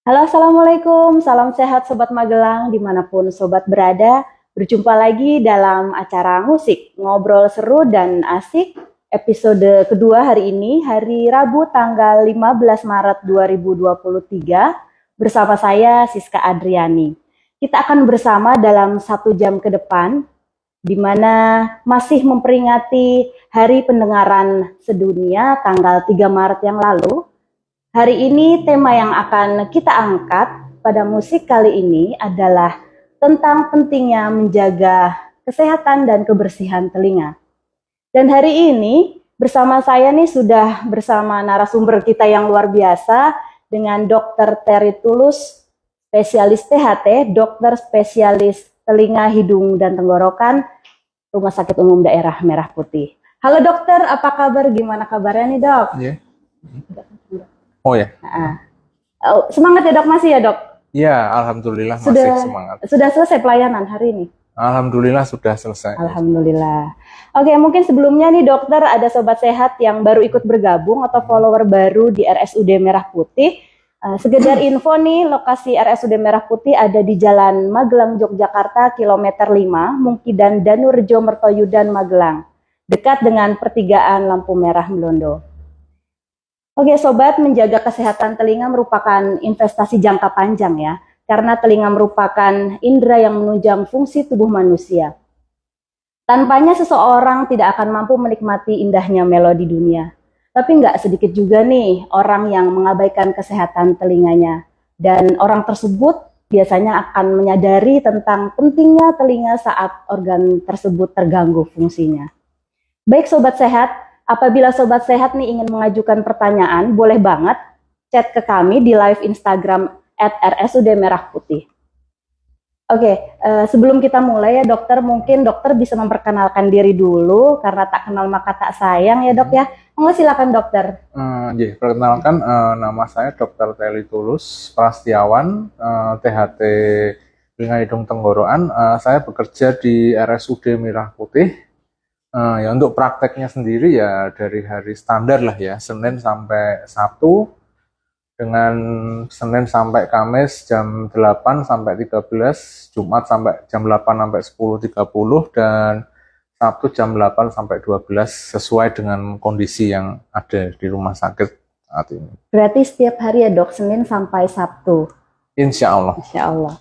Halo, Assalamualaikum. Salam sehat Sobat Magelang, dimanapun Sobat berada. Berjumpa lagi dalam acara musik, ngobrol seru dan asik. Episode kedua hari ini, hari Rabu tanggal 15 Maret 2023, bersama saya Siska Adriani. Kita akan bersama dalam 1 jam ke depan, di mana masih memperingati Hari Pendengaran Sedunia tanggal 3 Maret yang lalu. Hari ini tema yang akan kita angkat pada musik kali ini adalah tentang pentingnya menjaga kesehatan dan kebersihan telinga. Dan hari ini bersama saya nih sudah bersama narasumber kita yang luar biasa dengan Dr. Terry Tulus, spesialis THT, dokter spesialis telinga, hidung, dan tenggorokan, Rumah Sakit Umum Daerah Merah Putih. Halo dokter, apa kabar? Gimana kabarnya nih dok? Iya. Oh ya. Semangat ya dok, masih ya dok? Iya, alhamdulillah masih semangat. Sudah selesai pelayanan hari ini? Alhamdulillah sudah selesai. Alhamdulillah. Oke, mungkin sebelumnya nih dokter, ada sobat sehat yang baru ikut bergabung atau follower baru di RSUD Merah Putih. Sekedar info nih, lokasi RSUD Merah Putih ada di Jalan Magelang, Yogyakarta, kilometer 5, Mungkidan Danurejo, Mertoyudan, Magelang. Dekat dengan pertigaan lampu merah Melondo. Oke sobat, menjaga kesehatan telinga merupakan investasi jangka panjang ya, karena telinga merupakan indera yang menunjang fungsi tubuh manusia. Tanpanya seseorang tidak akan mampu menikmati indahnya melodi dunia. Tapi nggak sedikit juga nih orang yang mengabaikan kesehatan telinganya. Dan orang tersebut biasanya akan menyadari tentang pentingnya telinga saat organ tersebut terganggu fungsinya. Baik sobat sehat, apabila sobat sehat nih ingin mengajukan pertanyaan, boleh banget chat ke kami di live Instagram @RSUD Merah Putih. Oke, sebelum kita mulai ya dokter, mungkin dokter bisa memperkenalkan diri dulu, karena tak kenal maka tak sayang ya dok ya. Silakan dokter. Perkenalkan, nama saya Dr. Terry Tulus Prastiawan, THT telinga hidung tenggorokan. Saya bekerja di RSUD Merah Putih. Ya untuk prakteknya sendiri ya dari hari standar lah ya, Senin sampai Sabtu, dengan Senin sampai Kamis jam 8 sampai 13, Jumat sampai jam 8 sampai 10.30, dan Sabtu jam 8 sampai 12 sesuai dengan kondisi yang ada di rumah sakit saat ini. Berarti setiap hari ya dok, Senin sampai Sabtu? Insya Allah. Insya Allah.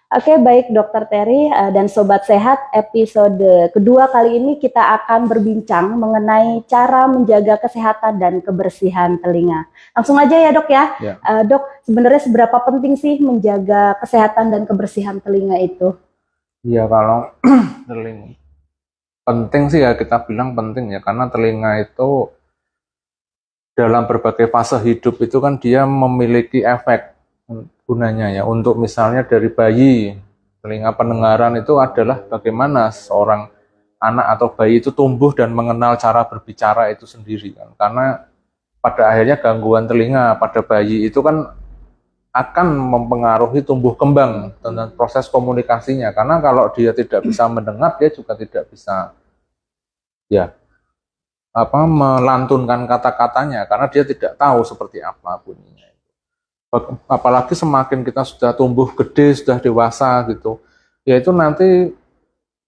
Oke, baik Dokter Terry dan Sobat Sehat, episode kedua kali ini kita akan berbincang mengenai cara menjaga kesehatan dan kebersihan telinga. Langsung aja ya dok ya. Dok, sebenarnya seberapa penting sih menjaga kesehatan dan kebersihan telinga itu? Iya, kalau telinga penting sih ya, kita bilang penting ya, karena telinga itu dalam berbagai fase hidup itu kan dia memiliki efek gunanya ya, untuk misalnya dari bayi, telinga pendengaran itu adalah bagaimana seorang anak atau bayi itu tumbuh dan mengenal cara berbicara itu sendiri kan, karena pada akhirnya gangguan telinga pada bayi itu kan akan mempengaruhi tumbuh kembang dan proses komunikasinya, karena kalau dia tidak bisa mendengar, dia juga tidak bisa ya melantunkan kata-katanya, karena dia tidak tahu seperti apa bunyinya. Apalagi semakin kita sudah tumbuh gede, sudah dewasa gitu, ya itu nanti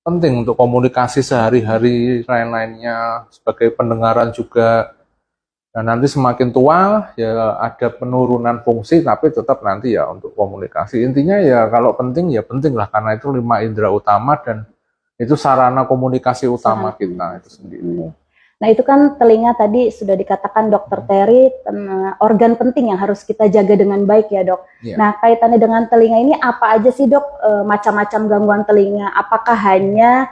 penting untuk komunikasi sehari-hari lain-lainnya, sebagai pendengaran juga. Dan nanti semakin tua ya ada penurunan fungsi, tapi tetap nanti ya untuk komunikasi. Intinya ya kalau penting ya penting lah, karena itu 5 indera utama dan itu sarana komunikasi utama kita itu sendiri. Nah itu kan telinga tadi sudah dikatakan Dokter Terry, organ penting yang harus kita jaga dengan baik ya dok. Nah kaitannya dengan telinga ini apa aja sih dok, macam-macam gangguan telinga? Apakah hanya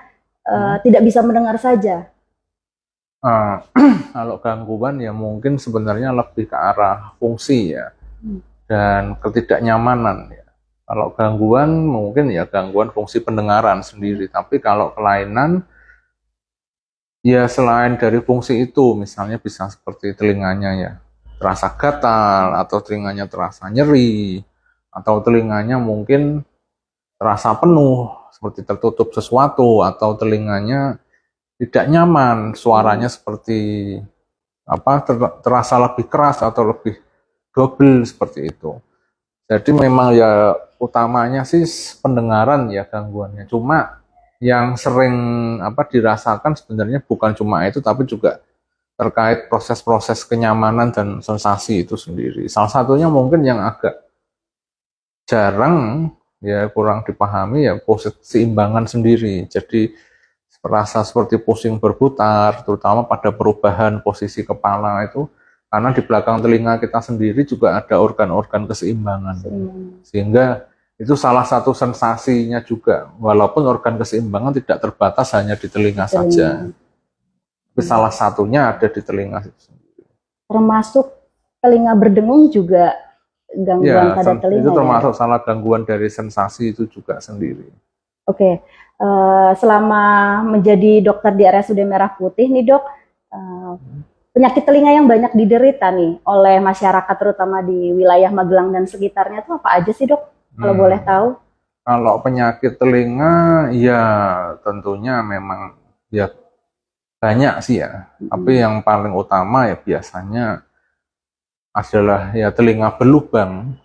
tidak bisa mendengar saja? Kalau gangguan ya mungkin sebenarnya lebih ke arah fungsi ya, dan ketidaknyamanan ya. Kalau gangguan mungkin ya gangguan fungsi pendengaran sendiri, tapi kalau kelainan ya selain dari fungsi itu, misalnya bisa seperti telinganya ya terasa gatal, atau telinganya terasa nyeri, atau telinganya mungkin terasa penuh seperti tertutup sesuatu, atau telinganya tidak nyaman, suaranya seperti terasa lebih keras atau lebih double seperti itu. Jadi memang ya utamanya sih pendengaran ya gangguannya. Cuma yang sering dirasakan sebenarnya bukan cuma itu, tapi juga terkait proses-proses kenyamanan dan sensasi itu sendiri. Salah satunya mungkin yang agak jarang ya kurang dipahami ya keseimbangan sendiri. Jadi rasa seperti pusing berputar, terutama pada perubahan posisi kepala itu, karena di belakang telinga kita sendiri juga ada organ-organ keseimbangan. Sehingga itu salah satu sensasinya juga, walaupun organ keseimbangan tidak terbatas hanya di telinga saja. Tapi salah satunya ada di telinga itu sendiri. Termasuk telinga berdengung juga gangguan pada telinga. Itu termasuk salah gangguan dari sensasi itu juga sendiri. Oke. Selama menjadi dokter di RSUD Merah Putih nih dok, penyakit telinga yang banyak diderita nih oleh masyarakat terutama di wilayah Magelang dan sekitarnya itu apa aja sih dok? Kalau boleh tahu? Kalau penyakit telinga ya tentunya memang ya banyak sih ya. Tapi yang paling utama ya biasanya adalah ya telinga berlubang.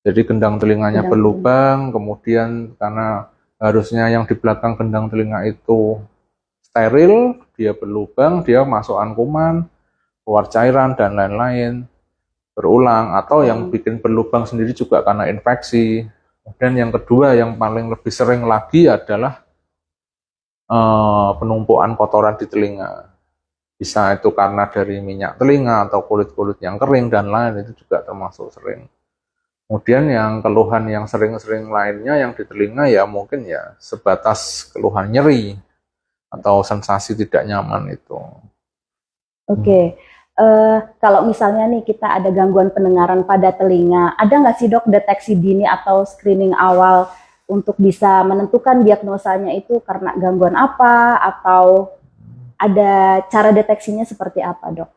Jadi gendang telinganya berlubang, kemudian karena harusnya yang di belakang gendang telinga itu steril, dia berlubang, dia masukan kuman, keluar cairan, dan lain-lain, berulang. Atau yang bikin berlubang sendiri juga karena infeksi. Kemudian yang kedua, yang paling lebih sering lagi adalah penumpukan kotoran di telinga. Bisa itu karena dari minyak telinga atau kulit-kulit yang kering, dan lain, itu juga termasuk sering. Kemudian yang keluhan yang sering-sering lainnya yang di telinga ya mungkin ya sebatas keluhan nyeri atau sensasi tidak nyaman itu. Oke. Kalau misalnya nih kita ada gangguan pendengaran pada telinga, ada nggak sih dok deteksi dini atau screening awal untuk bisa menentukan diagnosanya itu karena gangguan apa, atau ada cara deteksinya seperti apa dok?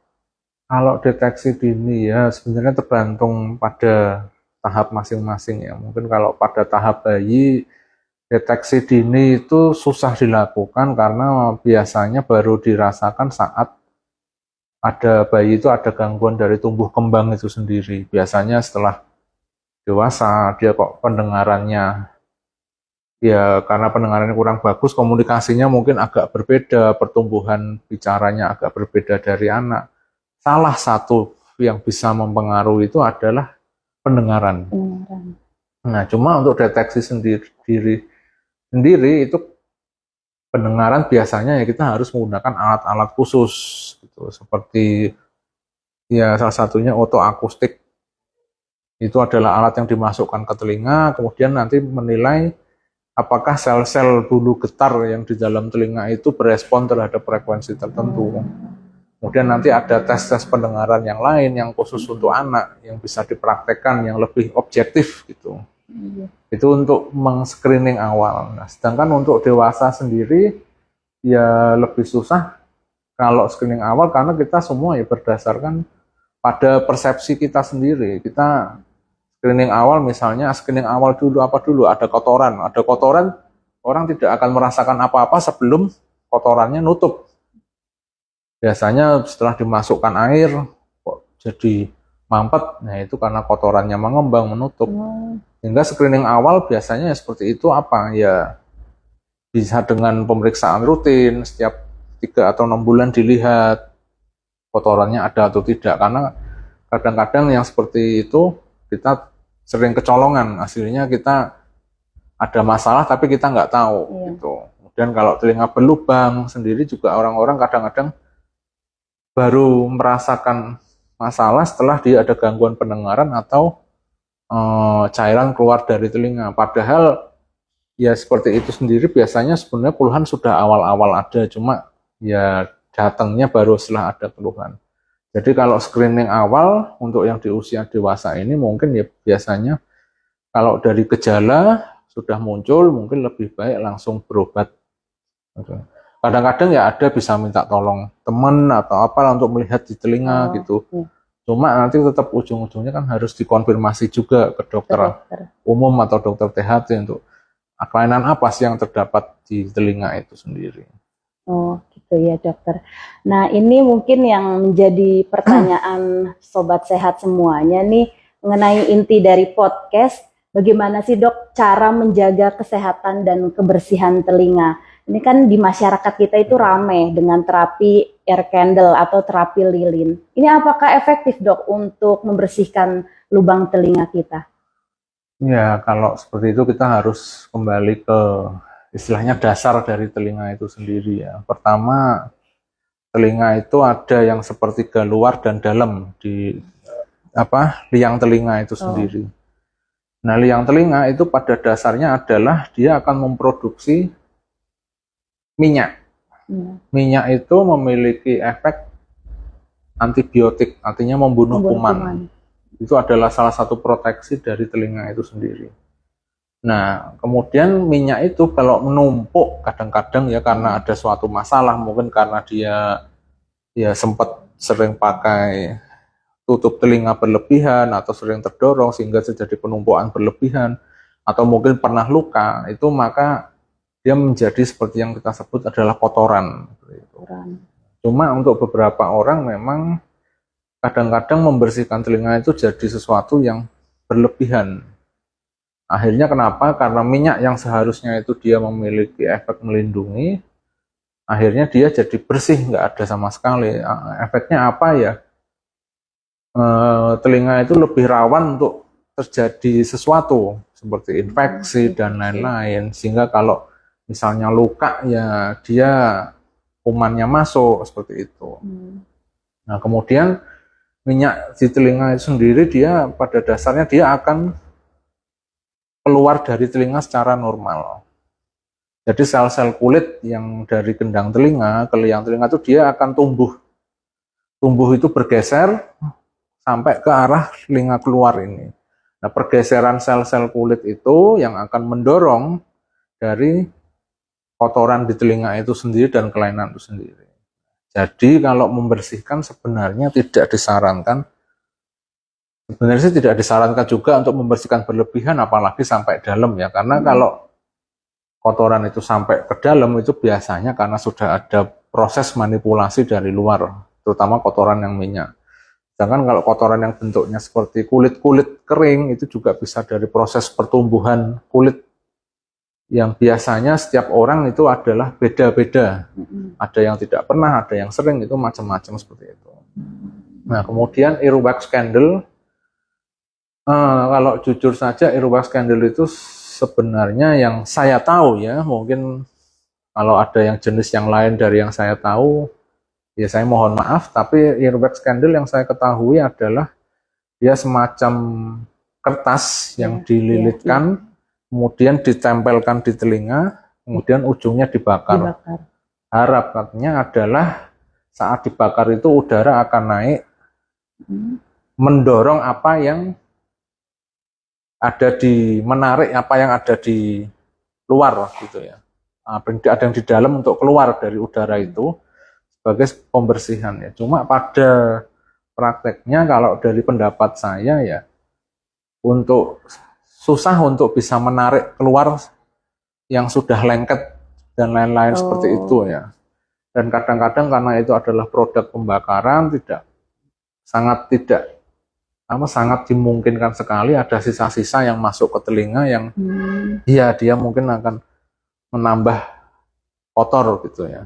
Kalau deteksi dini ya sebenarnya tergantung pada tahap masing-masing ya. Mungkin kalau pada tahap bayi, deteksi dini itu susah dilakukan karena biasanya baru dirasakan saat ada bayi itu ada gangguan dari tumbuh kembang itu sendiri. Biasanya setelah dewasa dia kok pendengarannya ya karena pendengarannya kurang bagus, komunikasinya mungkin agak berbeda, pertumbuhan bicaranya agak berbeda dari anak. Salah satu yang bisa mempengaruhi itu adalah pendengaran. Nah, cuma untuk deteksi sendiri itu pendengaran biasanya ya kita harus menggunakan alat-alat khusus gitu, seperti ya salah satunya otoakustik. Itu adalah alat yang dimasukkan ke telinga, kemudian nanti menilai apakah sel-sel bulu getar yang di dalam telinga itu berespon terhadap frekuensi tertentu. Kemudian nanti ada tes-tes pendengaran yang lain yang khusus untuk anak yang bisa dipraktekkan yang lebih objektif gitu. Itu untuk meng-screening awal. Nah, sedangkan untuk dewasa sendiri ya lebih susah kalau screening awal karena kita semua ya berdasarkan pada persepsi kita sendiri. Kita screening awal misalnya screening awal dulu apa dulu ada kotoran orang tidak akan merasakan apa-apa sebelum kotorannya nutup. Biasanya setelah dimasukkan air kok jadi mampet, nah itu karena kotorannya mengembang menutup. Sehingga screening awal biasanya ya seperti itu apa ya bisa dengan pemeriksaan rutin setiap 3 atau 6 bulan dilihat kotorannya ada atau tidak, karena kadang-kadang yang seperti itu kita sering kecolongan, hasilnya kita ada masalah tapi kita nggak tahu gitu. Kemudian kalau telinga berlubang sendiri juga orang-orang kadang-kadang baru merasakan masalah setelah dia ada gangguan pendengaran atau cairan keluar dari telinga. Padahal ya seperti itu sendiri biasanya sebenarnya keluhan sudah awal-awal ada, cuma ya datangnya baru setelah ada keluhan. Jadi kalau screening awal untuk yang di usia dewasa ini mungkin ya biasanya kalau dari gejala sudah muncul mungkin lebih baik langsung berobat. Kadang-kadang ya ada bisa minta tolong teman atau apa untuk melihat di telinga gitu. Cuma nanti tetap ujung-ujungnya kan harus dikonfirmasi juga ke dokter umum atau dokter THT untuk kelainan apa sih yang terdapat di telinga itu sendiri. Oh gitu ya dokter. Nah ini mungkin yang menjadi pertanyaan sobat sehat semuanya nih, mengenai inti dari podcast, bagaimana sih dok cara menjaga kesehatan dan kebersihan telinga? Ini kan di masyarakat kita itu ramai dengan terapi air candle atau terapi lilin. Ini apakah efektif dok untuk membersihkan lubang telinga kita? Ya, kalau seperti itu kita harus kembali ke istilahnya dasar dari telinga itu sendiri ya. Pertama, telinga itu ada yang sepertiga luar dan dalam di liang telinga itu sendiri. Nah, liang telinga itu pada dasarnya adalah dia akan memproduksi minyak. Minyak itu memiliki efek antibiotik, artinya membunuh kuman. Itu adalah salah satu proteksi dari telinga itu sendiri. Nah, kemudian minyak itu kalau menumpuk kadang-kadang ya karena ada suatu masalah, mungkin karena dia ya sempat sering pakai tutup telinga berlebihan atau sering terdorong sehingga terjadi penumpukan berlebihan atau mungkin pernah luka, itu maka dia menjadi seperti yang kita sebut adalah kotoran. Cuma untuk beberapa orang memang kadang-kadang membersihkan telinga itu jadi sesuatu yang berlebihan. Akhirnya kenapa? Karena minyak yang seharusnya itu dia memiliki efek melindungi, akhirnya dia jadi bersih, nggak ada sama sekali. Efeknya apa ya? Telinga itu lebih rawan untuk terjadi sesuatu seperti infeksi dan lain-lain. Sehingga kalau misalnya luka ya dia kumannya masuk seperti itu. Nah kemudian minyak di telinga itu sendiri dia pada dasarnya dia akan keluar dari telinga secara normal. Jadi sel-sel kulit yang dari gendang telinga ke liang telinga itu dia akan tumbuh. Tumbuh itu bergeser sampai ke arah telinga keluar ini. Nah pergeseran sel-sel kulit itu yang akan mendorong dari kotoran di telinga itu sendiri dan kelainan itu sendiri. Jadi kalau membersihkan sebenarnya tidak disarankan. Sebenarnya sih tidak disarankan juga untuk membersihkan berlebihan apalagi sampai dalam ya. Karena kalau kotoran itu sampai ke dalam itu biasanya karena sudah ada proses manipulasi dari luar, terutama kotoran yang minyak. Sedangkan kalau kotoran yang bentuknya seperti kulit-kulit kering itu juga bisa dari proses pertumbuhan kulit yang biasanya setiap orang itu adalah beda-beda. Ada yang tidak pernah, ada yang sering, itu macam-macam seperti itu. Nah, kemudian earwax candle, kalau jujur saja earwax candle itu sebenarnya yang saya tahu ya, mungkin kalau ada yang jenis yang lain dari yang saya tahu, ya saya mohon maaf, tapi earwax candle yang saya ketahui adalah dia semacam kertas yang dililitkan, kemudian ditempelkan di telinga, kemudian ujungnya dibakar. Harapannya adalah saat dibakar itu udara akan naik, mendorong apa yang ada menarik apa yang ada di luar gitu ya. Ada yang di dalam untuk keluar dari udara itu sebagai pembersihan ya. Cuma pada prakteknya kalau dari pendapat saya ya, susah untuk bisa menarik keluar yang sudah lengket dan lain-lain seperti itu ya. Dan kadang-kadang karena itu adalah produk pembakaran sangat dimungkinkan sekali ada sisa-sisa yang masuk ke telinga yang ya dia mungkin akan menambah kotor gitu ya.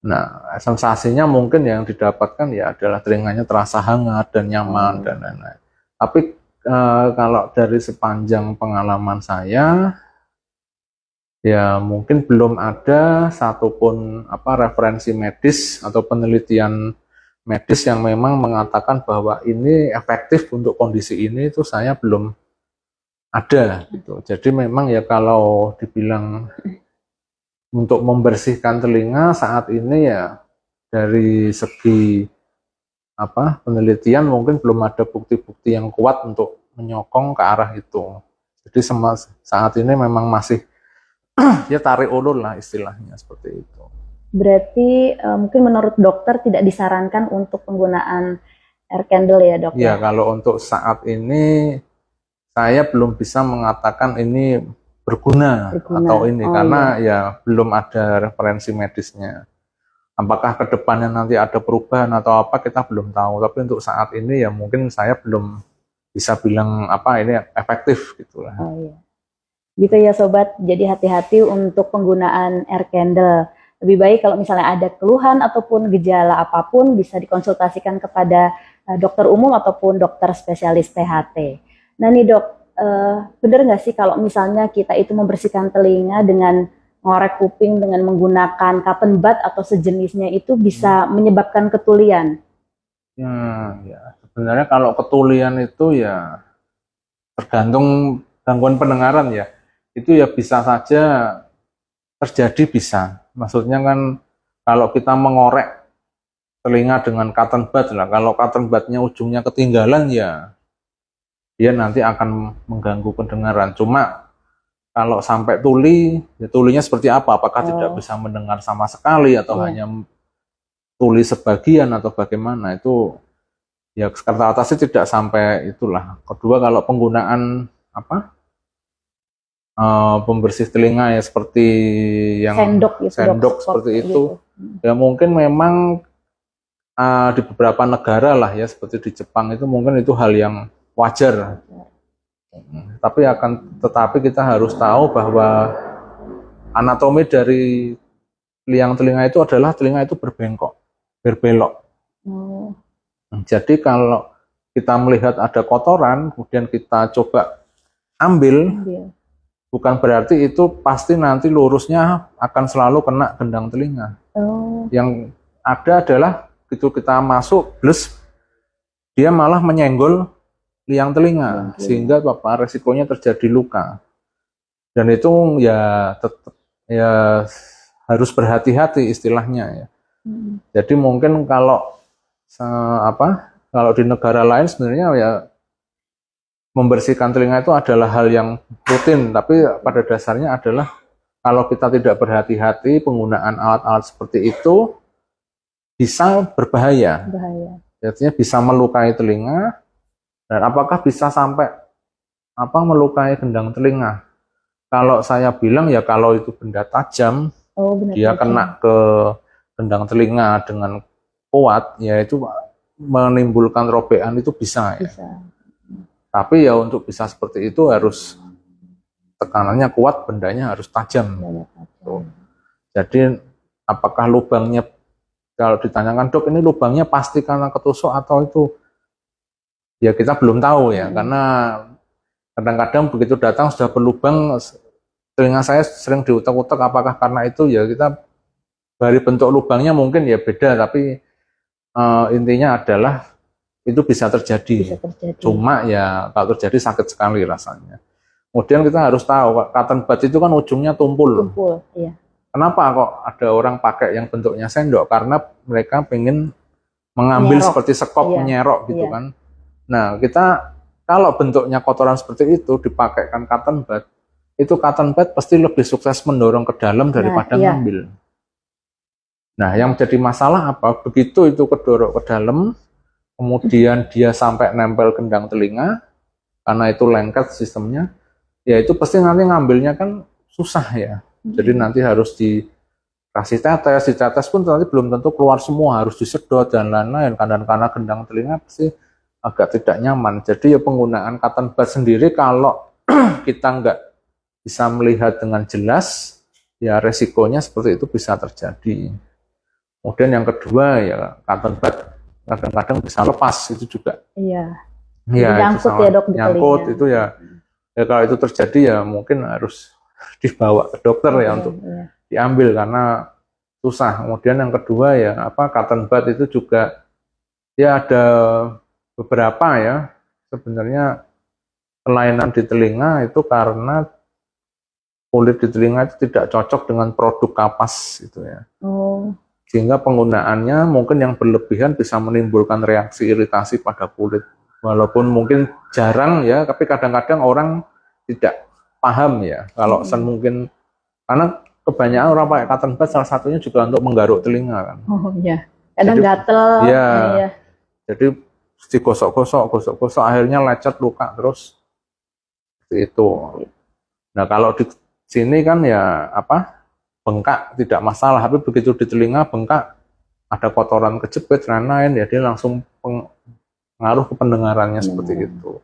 Nah, sensasinya mungkin yang didapatkan ya adalah telinganya terasa hangat dan nyaman dan lain-lain. Tapi kalau dari sepanjang pengalaman saya, ya mungkin belum ada satupun referensi medis atau penelitian medis yang memang mengatakan bahwa ini efektif untuk kondisi ini, itu saya belum ada gitu. Jadi memang ya kalau dibilang untuk membersihkan telinga saat ini ya dari segi penelitian mungkin belum ada bukti-bukti yang kuat untuk menyokong ke arah itu. Jadi saat ini memang masih ya tarik ulur lah istilahnya seperti itu. Berarti mungkin menurut dokter tidak disarankan untuk penggunaan air candle ya dok? Ya kalau untuk saat ini saya belum bisa mengatakan ini berguna. Atau ini karena ya belum ada referensi medisnya. Apakah ke depannya nanti ada perubahan atau apa kita belum tahu. Tapi untuk saat ini ya mungkin saya belum bisa bilang apa ini efektif gitulah. Oh iya. Gitu ya sobat, jadi hati-hati untuk penggunaan air candle. Lebih baik kalau misalnya ada keluhan ataupun gejala apapun bisa dikonsultasikan kepada dokter umum ataupun dokter spesialis THT. Nah nih dok, bener nggak sih kalau misalnya kita itu membersihkan telinga dengan ngorek kuping dengan menggunakan cotton bud atau sejenisnya itu bisa menyebabkan ketulian? Ya, sebenarnya kalau ketulian itu ya tergantung gangguan pendengaran ya. Itu ya bisa saja terjadi bisa. Maksudnya kan kalau kita mengorek telinga dengan cotton bud lah, kalau cotton budnya ujungnya ketinggalan ya dia nanti akan mengganggu pendengaran. Cuma kalau sampai tuli, ya tulinya seperti apa? Apakah tidak bisa mendengar sama sekali atau hanya tuli sebagian atau bagaimana? Itu ya kata atasnya tidak sampai itulah. Kedua kalau penggunaan apa? Pembersih telinga ya seperti yang sendok seperti itu gitu. Ya mungkin memang di beberapa negara lah ya seperti di Jepang itu mungkin itu hal yang wajar. Tetapi kita harus tahu bahwa anatomi dari liang telinga itu adalah telinga itu berbelok. Jadi kalau kita melihat ada kotoran kemudian kita coba ambil. Bukan berarti itu pasti nanti lurusnya akan selalu kena gendang telinga. Yang ada adalah begitu kita masuk, plus dia malah menyenggol liang telinga, sehingga resikonya terjadi luka. Dan itu ya tetap ya harus berhati-hati istilahnya ya. Jadi mungkin kalau kalau di negara lain sebenarnya ya membersihkan telinga itu adalah hal yang rutin, tapi pada dasarnya adalah kalau kita tidak berhati-hati penggunaan alat-alat seperti itu bisa berbahaya. Artinya bisa melukai telinga dan apakah bisa sampai melukai gendang telinga. Kalau saya bilang ya kalau itu benda tajam, dia kena ke gendang telinga dengan kuat, ya itu menimbulkan robekan itu bisa. Ya. Tapi ya untuk bisa seperti itu harus tekanannya kuat, bendanya harus tajam. Jadi apakah lubangnya, kalau ditanyakan dok ini lubangnya pasti karena ketusuk atau itu, ya kita belum tahu ya. Karena kadang-kadang begitu datang sudah berlubang, telinga saya sering diutak-utak apakah karena itu, ya kita dari bentuk lubangnya mungkin ya beda, tapi intinya adalah itu bisa terjadi. Cuma ya kalau terjadi sakit sekali rasanya. Kemudian kita harus tahu cotton bud itu kan ujungnya tumpul. Iya. Kenapa kok ada orang pakai yang bentuknya sendok? Karena mereka pengen mengambil seperti sekop, menyerok gitu kan. Nah kita kalau bentuknya kotoran seperti itu dipakaikan cotton bud, itu cotton bud pasti lebih sukses mendorong ke dalam daripada ngambil. Nah yang menjadi masalah apa? Begitu itu kedorong ke dalam, kemudian dia sampai nempel gendang telinga, karena itu lengket sistemnya, ya itu pasti nanti ngambilnya kan susah ya. Jadi nanti harus dikasih tetes, di tetes pun nanti belum tentu keluar semua, harus disedot dan lain-lain. Karena gendang telinga pasti agak tidak nyaman. Jadi ya penggunaan cotton bud sendiri kalau kita nggak bisa melihat dengan jelas, ya resikonya seperti itu bisa terjadi. Kemudian yang kedua ya cotton bud kadang-kadang bisa lepas itu juga. Iya. Ya, nyangkut ya dok. Nyangkut itu ya kalau itu terjadi ya mungkin harus dibawa ke dokter ya untuk diambil karena susah. Kemudian yang kedua ya cotton bud itu juga ya ada beberapa ya sebenarnya kelainan di telinga itu karena kulit di telinga itu tidak cocok dengan produk kapas itu ya. Sehingga penggunaannya mungkin yang berlebihan bisa menimbulkan reaksi iritasi pada kulit. Walaupun mungkin jarang ya, tapi kadang-kadang orang tidak paham ya. Kalau mungkin, karena kebanyakan orang pakai cotton bud salah satunya juga untuk menggaruk telinga kan. Oh iya, kadang gatel. Iya, jadi digosok-gosok, akhirnya lecet luka terus. Seperti itu. Nah kalau di sini kan ya bengkak tidak masalah, tapi begitu di telinga bengkak ada kotoran kejepit lain-lain ya dia langsung pengaruh ke pendengarannya seperti itu.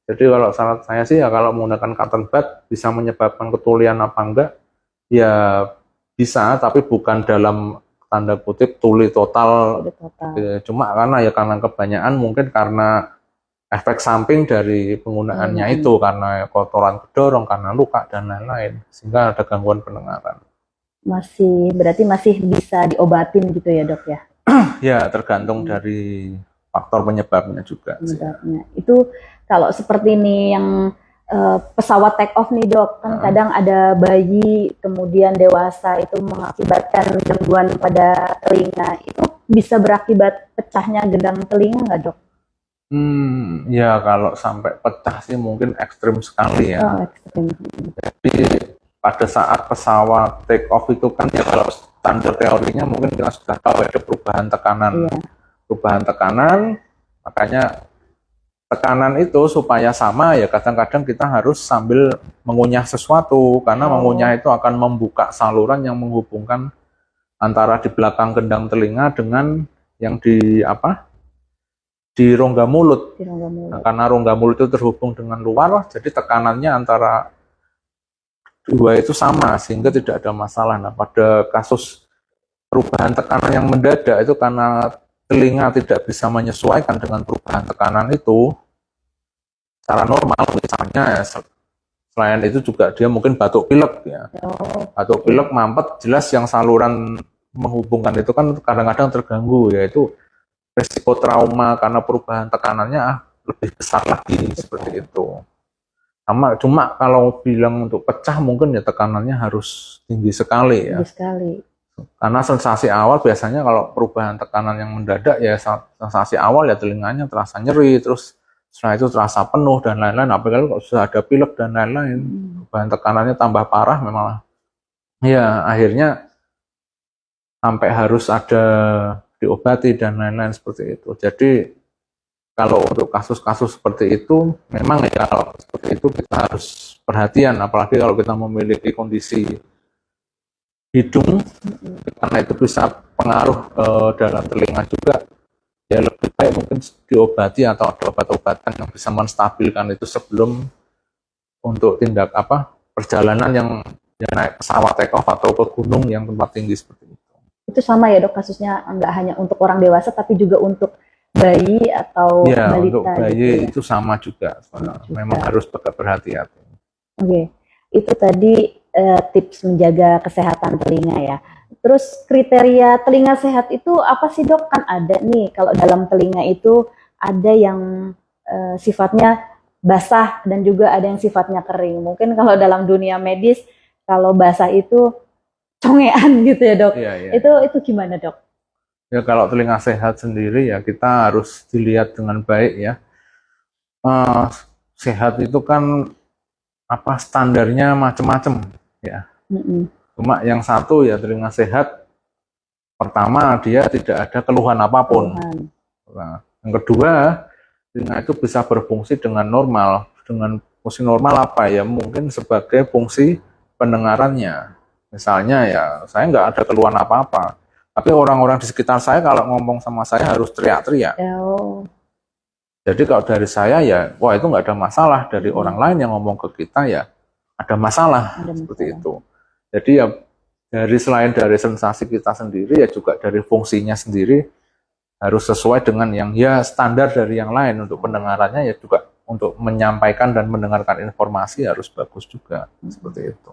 Jadi kalau saran saya sih ya kalau menggunakan cotton bud bisa menyebabkan ketulian apa enggak? Ya bisa, tapi bukan dalam tanda kutip tuli total. Udah total. Cuma karena kebanyakan mungkin karena efek samping dari penggunaannya itu, karena kotoran kedorong, karena luka dan lain-lain, sehingga ada gangguan pendengaran. Berarti masih bisa diobatin gitu ya dok ya? Ya tergantung dari faktor penyebabnya juga. Penyebabnya. Itu kalau seperti ini yang pesawat take off nih dok, kan kadang ada bayi kemudian dewasa itu mengakibatkan gangguan pada telinga, itu bisa berakibat pecahnya gendang telinga nggak dok? Ya kalau sampai pecah sih mungkin ekstrim sekali ya. Oh, ekstrim. Jadi pada saat pesawat take off itu kan ya kalau standar teorinya mungkin kita sudah tahu ada perubahan tekanan. Iya. Perubahan tekanan, makanya tekanan itu supaya sama ya kadang-kadang kita harus sambil mengunyah sesuatu, karena mengunyah itu akan membuka saluran yang menghubungkan antara di belakang gendang telinga dengan yang di rongga mulut. Nah, karena rongga mulut itu terhubung dengan luar, jadi tekanannya antara dua itu sama, sehingga tidak ada masalah. Nah, pada kasus perubahan tekanan yang mendadak itu karena telinga tidak bisa menyesuaikan dengan perubahan tekanan itu secara normal, misalnya selain itu juga dia mungkin batuk pilek ya. Batuk pilek mampet, jelas yang saluran menghubungkan itu kan kadang-kadang terganggu, yaitu risiko trauma karena perubahan tekanannya lebih besar lagi seperti itu. Cuma kalau bilang untuk pecah mungkin ya tekanannya harus tinggi sekali ya. Tinggi sekali. Karena sensasi awal biasanya kalau perubahan tekanan yang mendadak ya sensasi awal ya telinganya terasa nyeri, terus setelah itu terasa penuh dan lain-lain. Apalagi kalau sudah ada pilek dan lain-lain, perubahan tekanannya tambah parah memang. Ya akhirnya sampai harus ada diobati dan lain-lain seperti itu. Jadi kalau untuk kasus-kasus seperti itu memang ya kalau seperti itu kita harus perhatian, apalagi kalau kita memiliki kondisi hidung, karena itu bisa pengaruh dalam telinga juga, ya lebih baik mungkin diobati atau ada obat-obatan yang bisa menstabilkan itu sebelum untuk tindak perjalanan yang naik pesawat take off atau ke gunung yang tempat tinggi seperti itu. Itu sama ya dok kasusnya, nggak hanya untuk orang dewasa tapi juga untuk bayi atau ya, balita? Untuk bayi gitu ya? itu sama juga. Memang harus berhati-hati. Oke, itu tadi tips menjaga kesehatan telinga ya. Terus kriteria telinga sehat itu apa sih dok? Kan ada nih kalau dalam telinga itu ada yang sifatnya basah dan juga ada yang sifatnya kering. Mungkin kalau dalam dunia medis kalau basah itu congean gitu ya dok. Ya. Itu gimana dok? Ya kalau telinga sehat sendiri ya kita harus dilihat dengan baik ya. Sehat itu kan standarnya macam-macam ya. Cuma yang satu ya telinga sehat, pertama dia tidak ada keluhan apapun. Nah, yang kedua, telinga itu bisa berfungsi dengan normal. Dengan fungsi normal apa ya? Mungkin sebagai fungsi pendengarannya. Misalnya ya saya nggak ada keluhan apa-apa, tapi orang-orang di sekitar saya kalau ngomong sama saya harus teriak-teriak. Jadi kalau dari saya ya, wah itu nggak ada masalah. Dari orang lain yang ngomong ke kita ya ada masalah. Seperti itu. Jadi ya selain dari sensasi kita sendiri ya juga dari fungsinya sendiri harus sesuai dengan yang ya standar dari yang lain. Untuk pendengarannya ya juga untuk menyampaikan dan mendengarkan informasi harus bagus juga. Seperti itu.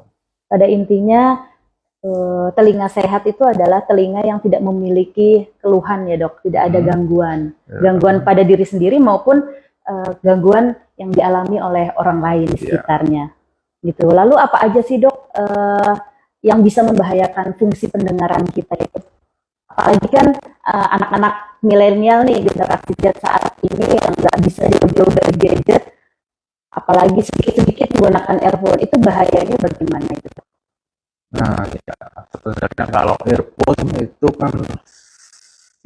Pada intinya telinga sehat itu adalah telinga yang tidak memiliki keluhan ya dok, tidak ada gangguan pada diri sendiri maupun gangguan yang dialami oleh orang lain di sekitarnya. Gitu. Lalu apa aja sih dok yang bisa membahayakan fungsi pendengaran kita itu? Apalagi kan anak-anak milenial nih generasi Z saat ini yang nggak bisa jauh-jauh dari gadget, apalagi sedikit-sedikit menggunakan earphone, itu bahayanya bagaimana itu? Nah, ya, sebenarnya kalau earphone itu kan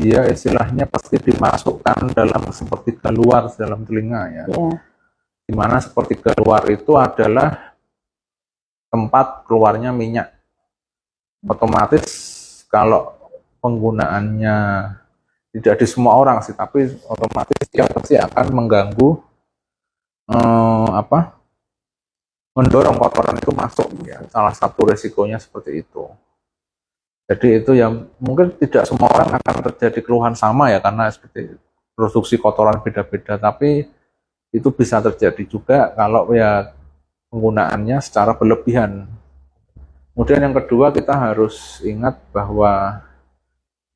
dia istilahnya pasti dimasukkan dalam sepertiga luar dalam telinga ya. Dimana sepertiga luar itu adalah tempat keluarnya minyak. Otomatis kalau penggunaannya tidak di semua orang sih, tapi otomatis dia pasti akan mengganggu apa mendorong kotoran itu masuk ya. Salah satu resikonya seperti itu. Jadi itu yang mungkin tidak semua orang akan terjadi keluhan sama ya, karena seperti produksi kotoran beda-beda, tapi itu bisa terjadi juga kalau ya penggunaannya secara berlebihan. Kemudian yang kedua, kita harus ingat bahwa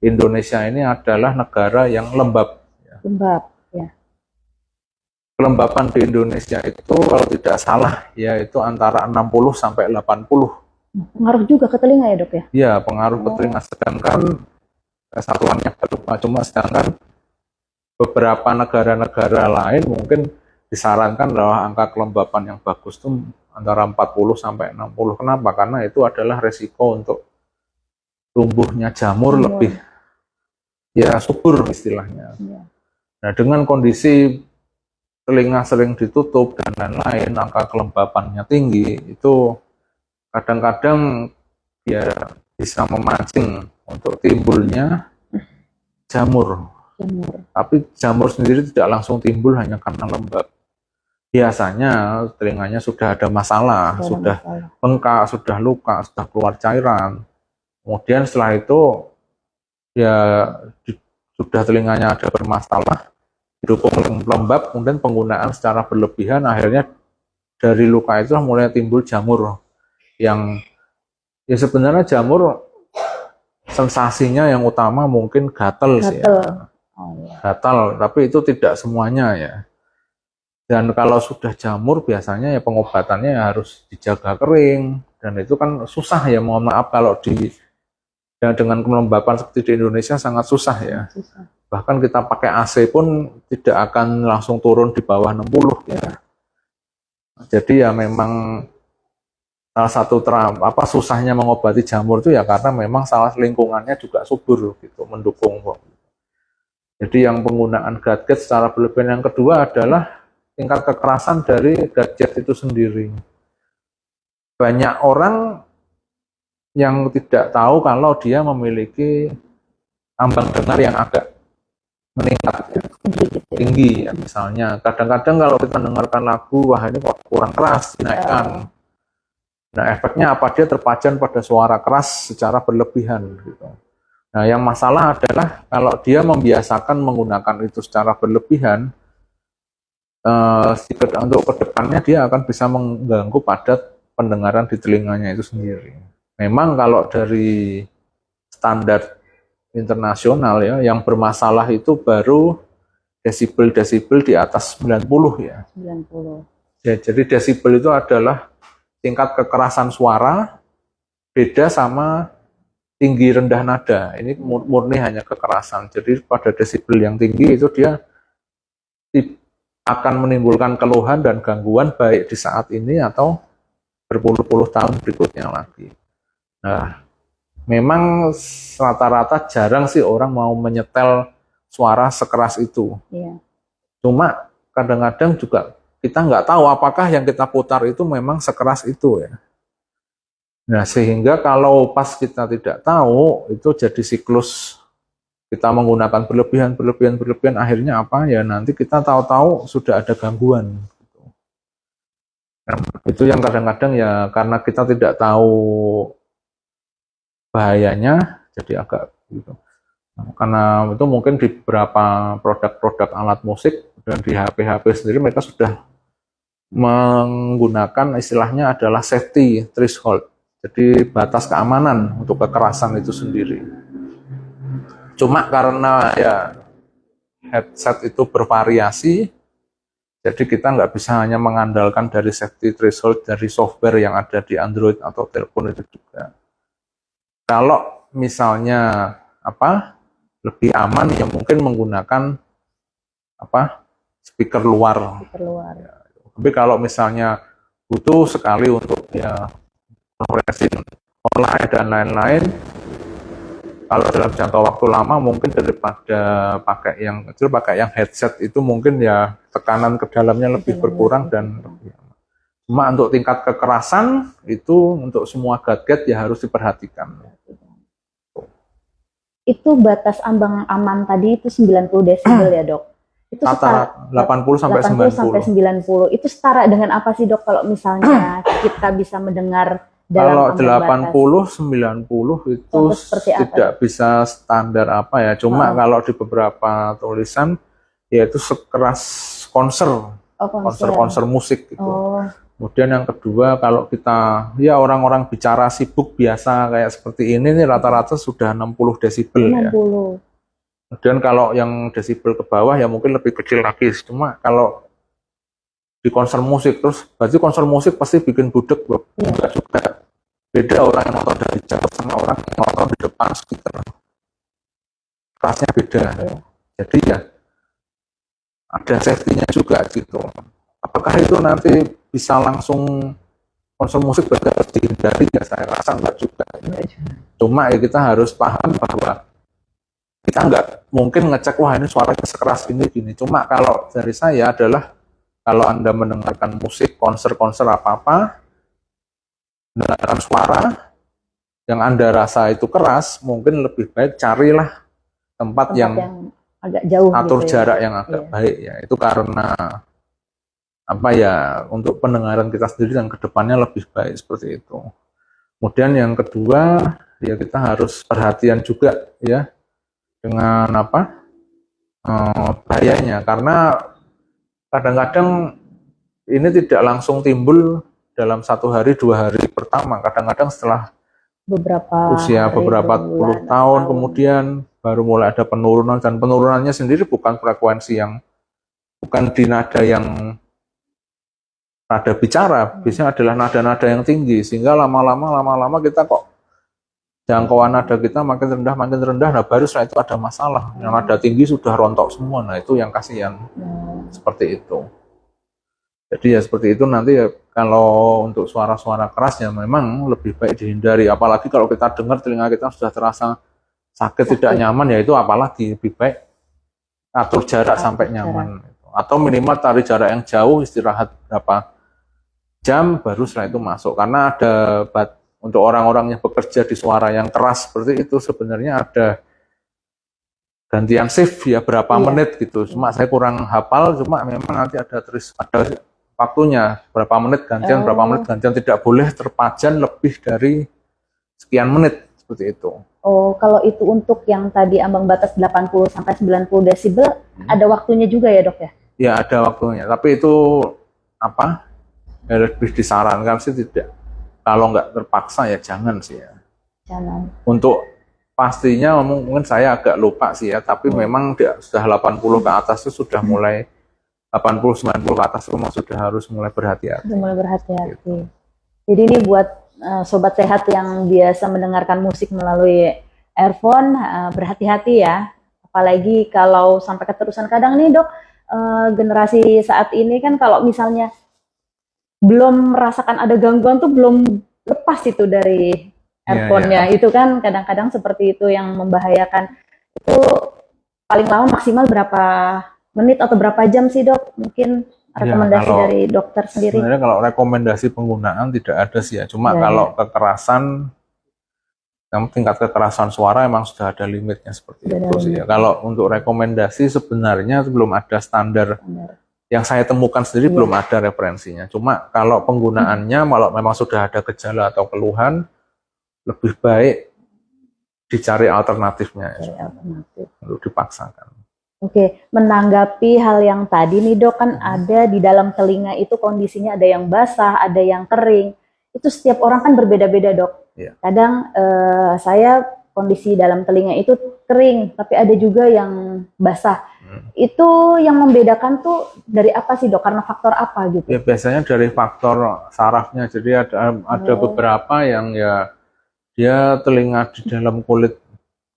Indonesia ini adalah negara yang lembab. Lembab, ya. Kelembapan di Indonesia itu kalau tidak salah yaitu antara 60 sampai 80. Pengaruh juga ke telinga ya dok ya? Ya, pengaruh ke telinga. Sedangkan satuannya cuma sedangkan beberapa negara-negara lain mungkin disarankan bahwa angka kelembapan yang bagus itu antara 40 sampai 60. Kenapa? Karena itu adalah resiko untuk tumbuhnya jamur lebih ya subur istilahnya. Ya. Nah, dengan kondisi telinga sering ditutup dan lain-lain, angka kelembapannya tinggi, itu kadang-kadang ya bisa memancing untuk timbulnya jamur. Tapi jamur sendiri tidak langsung timbul hanya karena lembab. Biasanya telinganya sudah ada masalah, sudah bengkak, sudah luka, sudah keluar cairan. Kemudian setelah itu ya sudah telinganya ada bermasalah, didukung lembab, kemudian penggunaan secara berlebihan, akhirnya dari luka itu mulai timbul jamur yang ya sebenarnya jamur sensasinya yang utama mungkin gatal sih ya. Gatal, tapi itu tidak semuanya ya. Dan kalau sudah jamur biasanya ya pengobatannya harus dijaga kering, dan itu kan susah ya, mohon maaf kalau dengan kelembapan seperti di Indonesia sangat susah ya. Bahkan kita pakai AC pun tidak akan langsung turun di bawah 60 ya. Jadi ya memang salah satu susahnya mengobati jamur itu ya karena memang salah lingkungannya juga subur gitu, mendukung. Jadi yang penggunaan gadget secara berlebihan. Yang kedua adalah tingkat kekerasan dari gadget itu sendiri. Banyak orang yang tidak tahu kalau dia memiliki ambang dengar yang agak meningkat ya, tinggi ya. Misalnya kadang-kadang kalau kita mendengarkan lagu, wah ini kok kurang keras, dinaikkan. Nah efeknya apa? Dia terpajan pada suara keras secara berlebihan gitu. Nah yang masalah adalah kalau dia membiasakan menggunakan itu secara berlebihan, untuk kedepannya dia akan bisa mengganggu pada pendengaran di telinganya itu sendiri. Memang kalau dari standar internasional ya, yang bermasalah itu baru desibel-desibel di atas 90 ya. 90. Ya, jadi desibel itu adalah tingkat kekerasan suara beda sama tinggi rendah nada. Ini murni hanya kekerasan. Jadi pada desibel yang tinggi itu dia akan menimbulkan keluhan dan gangguan baik di saat ini atau berpuluh-puluh tahun berikutnya lagi. Nah, memang rata-rata jarang sih orang mau menyetel suara sekeras itu. Iya. Cuma kadang-kadang juga kita nggak tahu apakah yang kita putar itu memang sekeras itu ya. Nah, sehingga kalau pas kita tidak tahu, itu jadi siklus kita menggunakan berlebihan, akhirnya apa ya, nanti kita tahu-tahu sudah ada gangguan. Nah, itu yang kadang-kadang ya karena kita tidak tahu bahayanya, jadi agak gitu. Nah, karena itu mungkin di beberapa produk-produk alat musik dan di HP-HP sendiri mereka sudah menggunakan istilahnya adalah safety threshold, jadi batas keamanan untuk kekerasan itu sendiri. Cuma karena ya headset itu bervariasi, jadi kita nggak bisa hanya mengandalkan dari safety threshold dari software yang ada di Android atau telepon itu juga. Kalau misalnya lebih aman ya mungkin menggunakan speaker luar. Ya. Tapi kalau misalnya butuh sekali untuk ya konferensi online dan lain-lain, kalau dalam jangka waktu lama mungkin daripada pakai yang kecil, pakai yang headset itu mungkin ya tekanan ke dalamnya lebih berkurang dan lebih aman. Cuma untuk tingkat kekerasan itu untuk semua gadget ya harus diperhatikan. Itu batas ambang aman tadi itu 90 desibel ya dok. Itu setara 80 sampai 80 sampai 90. 90. Itu setara dengan apa sih dok kalau misalnya kita bisa mendengar dalam Kalau ambang 80 batas? 90 itu Contoh seperti apa? tidak bisa standar apa ya. Cuma kalau di beberapa tulisan yaitu sekeras konser, Oh, konser. konser musik gitu. Oh, Kemudian yang kedua kalau kita ya orang-orang bicara sibuk biasa kayak seperti ini nih rata-rata sudah 60 desibel ya. 60. Kemudian kalau yang desibel ke bawah ya mungkin lebih kecil lagi. Cuma kalau di konser musik terus berarti konser musik pasti bikin budek enggak juga. Beda orang yang nonton dari jauh sama orang yang nonton di depan speaker. Kelasnya beda. Jadi ya ada safety-nya juga gitu. Apakah itu nanti bisa langsung konser musik berarti harus dihindari ya saya rasa enggak juga. Cuma ya kita harus paham bahwa kita nggak mungkin ngecek wah ini suaranya sekeras ini gini. Cuma kalau dari saya adalah kalau Anda mendengarkan musik, konser-konser apa-apa, mendengarkan suara yang Anda rasa itu keras, mungkin lebih baik carilah tempat yang agak jauh atur gitu jarak yang agak baik ya. Itu karena apa ya untuk pendengaran kita sendiri dan kedepannya lebih baik seperti itu. Kemudian yang kedua ya kita harus perhatian juga ya dengan apa bahayanya karena kadang-kadang ini tidak langsung timbul dalam 1 hari 2 hari pertama, kadang-kadang setelah usia beberapa puluh tahun kemudian baru mulai ada penurunan dan penurunannya sendiri bukan frekuensi yang bukan di nada yang nada bicara, biasanya adalah nada-nada yang tinggi sehingga lama-lama kita kok jangkauan nada kita makin rendah, nah baru setelah itu ada masalah. Yang nada tinggi sudah rontok semua, nah itu yang kasihan. Seperti itu. Jadi ya seperti itu nanti ya kalau untuk suara-suara keras ya memang lebih baik dihindari. Apalagi kalau kita dengar telinga kita sudah terasa sakit, tidak nyaman, ya itu apalagi lebih baik atur jarak sampai nyaman. Atau minimal cari jarak yang jauh, istirahat berapa jam, baru setelah itu masuk. Karena ada untuk orang-orang yang bekerja di suara yang keras seperti itu sebenarnya ada gantian shift ya berapa menit gitu. Cuma saya kurang hafal, cuma memang nanti ada waktunya berapa menit gantian, berapa menit gantian, tidak boleh terpajan lebih dari sekian menit seperti itu. Oh, kalau itu untuk yang tadi ambang batas 80 sampai 90 desibel ada waktunya juga ya, Dok ya? Ya, ada waktunya. Tapi itu apa? Ya, lebih disarankan sih tidak. Kalau nggak terpaksa ya jangan sih ya. Jangan. Untuk pastinya mungkin saya agak lupa sih ya, tapi memang sudah 80 ke atas itu sudah mulai 80-90 ke atas memang sudah harus mulai berhati-hati. Sudah mulai berhati-hati. Gitu. Jadi ini buat sobat sehat yang biasa mendengarkan musik melalui earphone, berhati-hati ya. Apalagi kalau sampai keterusan. Kadang nih Dok, generasi saat ini kan kalau misalnya belum merasakan ada gangguan tuh belum lepas itu dari earphone-nya. Itu kan kadang-kadang seperti itu yang membahayakan. Itu paling lama maksimal berapa menit atau berapa jam sih Dok? Mungkin rekomendasi dari dokter sendiri. Sebenarnya kalau rekomendasi penggunaan tidak ada sih ya. Cuma kalau kekerasan, tingkat kekerasan suara emang sudah ada limitnya seperti itu sih ya. Kalau untuk rekomendasi sebenarnya belum ada standar. Yang saya temukan sendiri belum ada referensinya. Cuma kalau penggunaannya, kalau memang sudah ada gejala atau keluhan, lebih baik dicari alternatifnya. Untuk dipaksakan. Oke, menanggapi hal yang tadi nih Dok, kan ada di dalam telinga itu kondisinya ada yang basah, ada yang kering. Itu setiap orang kan berbeda-beda Dok. Kadang saya kondisi dalam telinga itu kering, tapi ada juga yang basah. Itu yang membedakan tuh dari apa sih Dok? Karena faktor apa gitu? Ya biasanya dari faktor sarafnya. Jadi ada beberapa yang ya dia telinga di dalam kulit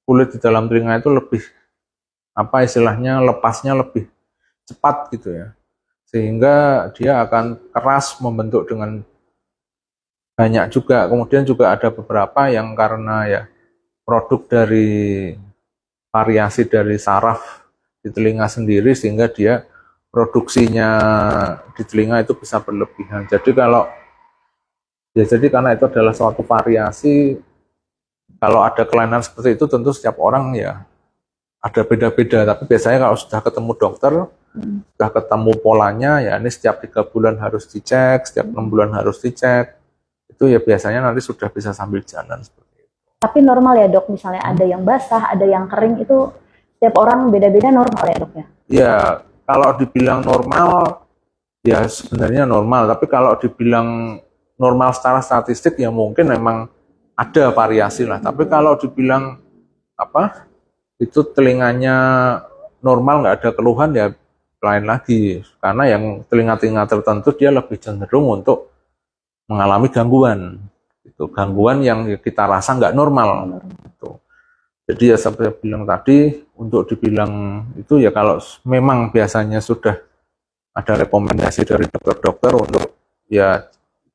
di dalam telinga itu lebih apa istilahnya lepasnya lebih cepat gitu ya. Sehingga dia akan keras membentuk dengan banyak juga. Kemudian juga ada beberapa yang karena ya produk dari variasi dari saraf di telinga sendiri sehingga dia produksinya di telinga itu bisa berlebihan. Jadi karena itu adalah suatu variasi, kalau ada kelainan seperti itu tentu setiap orang ya ada beda-beda. Tapi biasanya kalau sudah ketemu dokter sudah ketemu polanya, ya ini setiap 3 bulan harus dicek, setiap 6 bulan harus dicek, itu ya biasanya nanti sudah bisa sambil jalan seperti itu. Tapi normal ya dok, misalnya ada yang basah, ada yang kering, itu setiap orang beda-beda normal ya dok ya? Ya kalau dibilang normal, ya sebenarnya normal, tapi kalau dibilang normal secara statistik ya mungkin memang ada variasi lah. Tapi kalau dibilang apa itu telinganya normal nggak ada keluhan ya lain lagi, karena yang telinga-telinga tertentu dia lebih cenderung untuk mengalami gangguan, itu gangguan yang kita rasa nggak normal. Gitu. Jadi ya seperti saya bilang tadi, untuk dibilang itu ya kalau memang biasanya sudah ada rekomendasi dari dokter-dokter untuk ya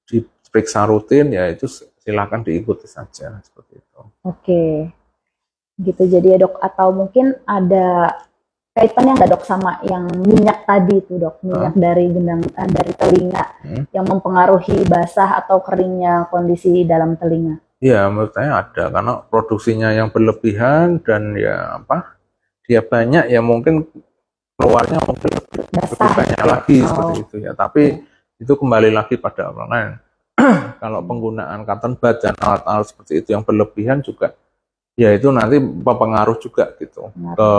diperiksa rutin, ya itu silakan diikuti saja seperti itu. Oke, gitu jadi ya dok. Atau mungkin ada kaitannya nggak dok sama yang minyak tadi itu dok, minyak dari dari telinga yang mempengaruhi basah atau keringnya kondisi dalam telinga? Iya, menurut saya ada, karena produksinya yang berlebihan dan ya apa, dia banyak ya mungkin keluarnya mungkin lebih banyak lagi seperti itu ya. Tapi itu kembali lagi pada orang lain. Kalau penggunaan cotton bud dan alat-alat seperti itu yang berlebihan juga, ya itu nanti berpengaruh juga gitu ke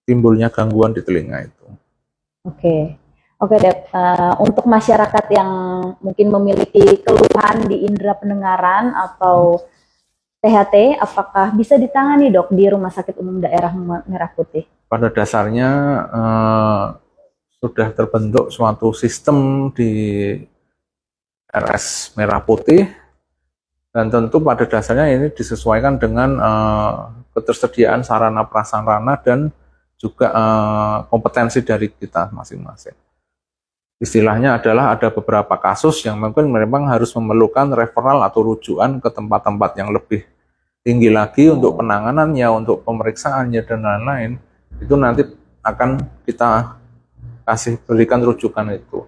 timbulnya gangguan di telinga itu. Oke, Dep. Untuk masyarakat yang mungkin memiliki keluhan di indera pendengaran atau THT, apakah bisa ditangani dok di Rumah Sakit Umum Daerah Merah Putih? Pada dasarnya sudah terbentuk suatu sistem di RS Merah Putih, dan tentu pada dasarnya ini disesuaikan dengan ketersediaan sarana prasarana dan juga kompetensi dari kita masing-masing. Istilahnya adalah ada beberapa kasus yang mungkin memang harus memerlukan referral atau rujukan ke tempat-tempat yang lebih tinggi lagi untuk penanganannya, untuk pemeriksaannya dan lain-lain. Itu nanti akan kita kasih berikan rujukan itu.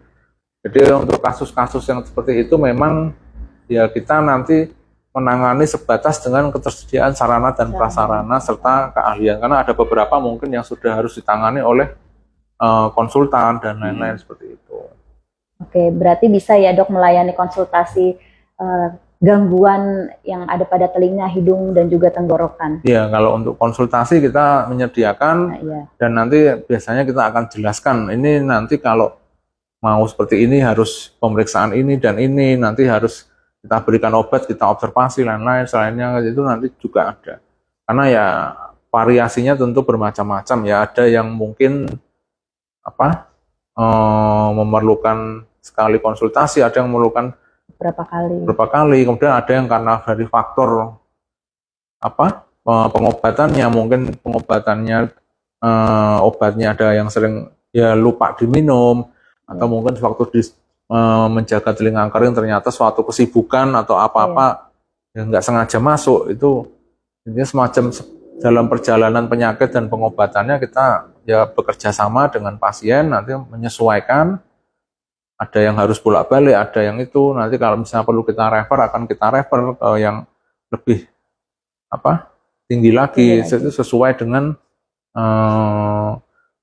Jadi untuk kasus-kasus yang seperti itu memang ya kita nanti menangani sebatas dengan ketersediaan sarana dan prasarana serta keahlian, karena ada beberapa mungkin yang sudah harus ditangani oleh konsultan dan lain-lain seperti itu. Oke, berarti bisa ya dok melayani konsultasi gangguan yang ada pada telinga, hidung dan juga tenggorokan. Iya, kalau untuk konsultasi kita menyediakan dan nanti biasanya kita akan jelaskan ini nanti kalau mau seperti ini harus pemeriksaan ini dan ini, nanti harus kita berikan obat, kita observasi, lain-lain, selainnya itu nanti juga ada. Karena ya variasinya tentu bermacam-macam ya, ada yang mungkin memerlukan sekali konsultasi, ada yang memerlukan berapa kali, kemudian ada yang karena dari faktor pengobatannya, mungkin pengobatannya obatnya ada yang sering ya lupa diminum, atau mungkin waktu menjaga telinga kering ternyata suatu kesibukan atau apa-apa yang nggak sengaja masuk, itu intinya semacam dalam perjalanan penyakit dan pengobatannya kita ya bekerja sama dengan pasien, nanti menyesuaikan, ada yang harus bolak-balik, ada yang itu nanti kalau misalnya perlu kita refer, akan kita refer ke yang lebih tinggi lagi, itu sesuai dengan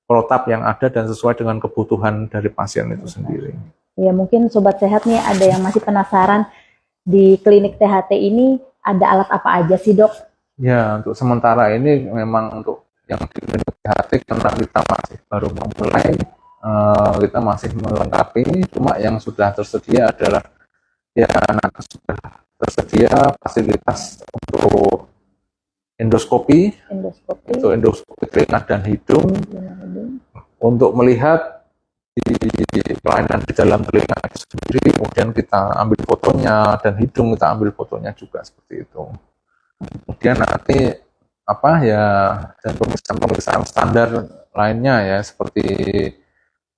protap yang ada dan sesuai dengan kebutuhan dari pasien itu sendiri. Ya mungkin Sobat Sehat nih ada yang masih penasaran, di klinik THT ini ada alat apa aja sih dok? Ya untuk sementara ini memang untuk yang di klinik THT karena kita masih baru memulai, kita masih melengkapi, cuma yang sudah tersedia adalah ya sudah tersedia fasilitas untuk endoskopi. Itu endoskopi telinga dan hidung untuk melihat di kelainan di dalam telinga itu sendiri, kemudian kita ambil fotonya, dan hidung kita ambil fotonya juga seperti itu. Kemudian nanti dan pemeriksaan standar lainnya ya, seperti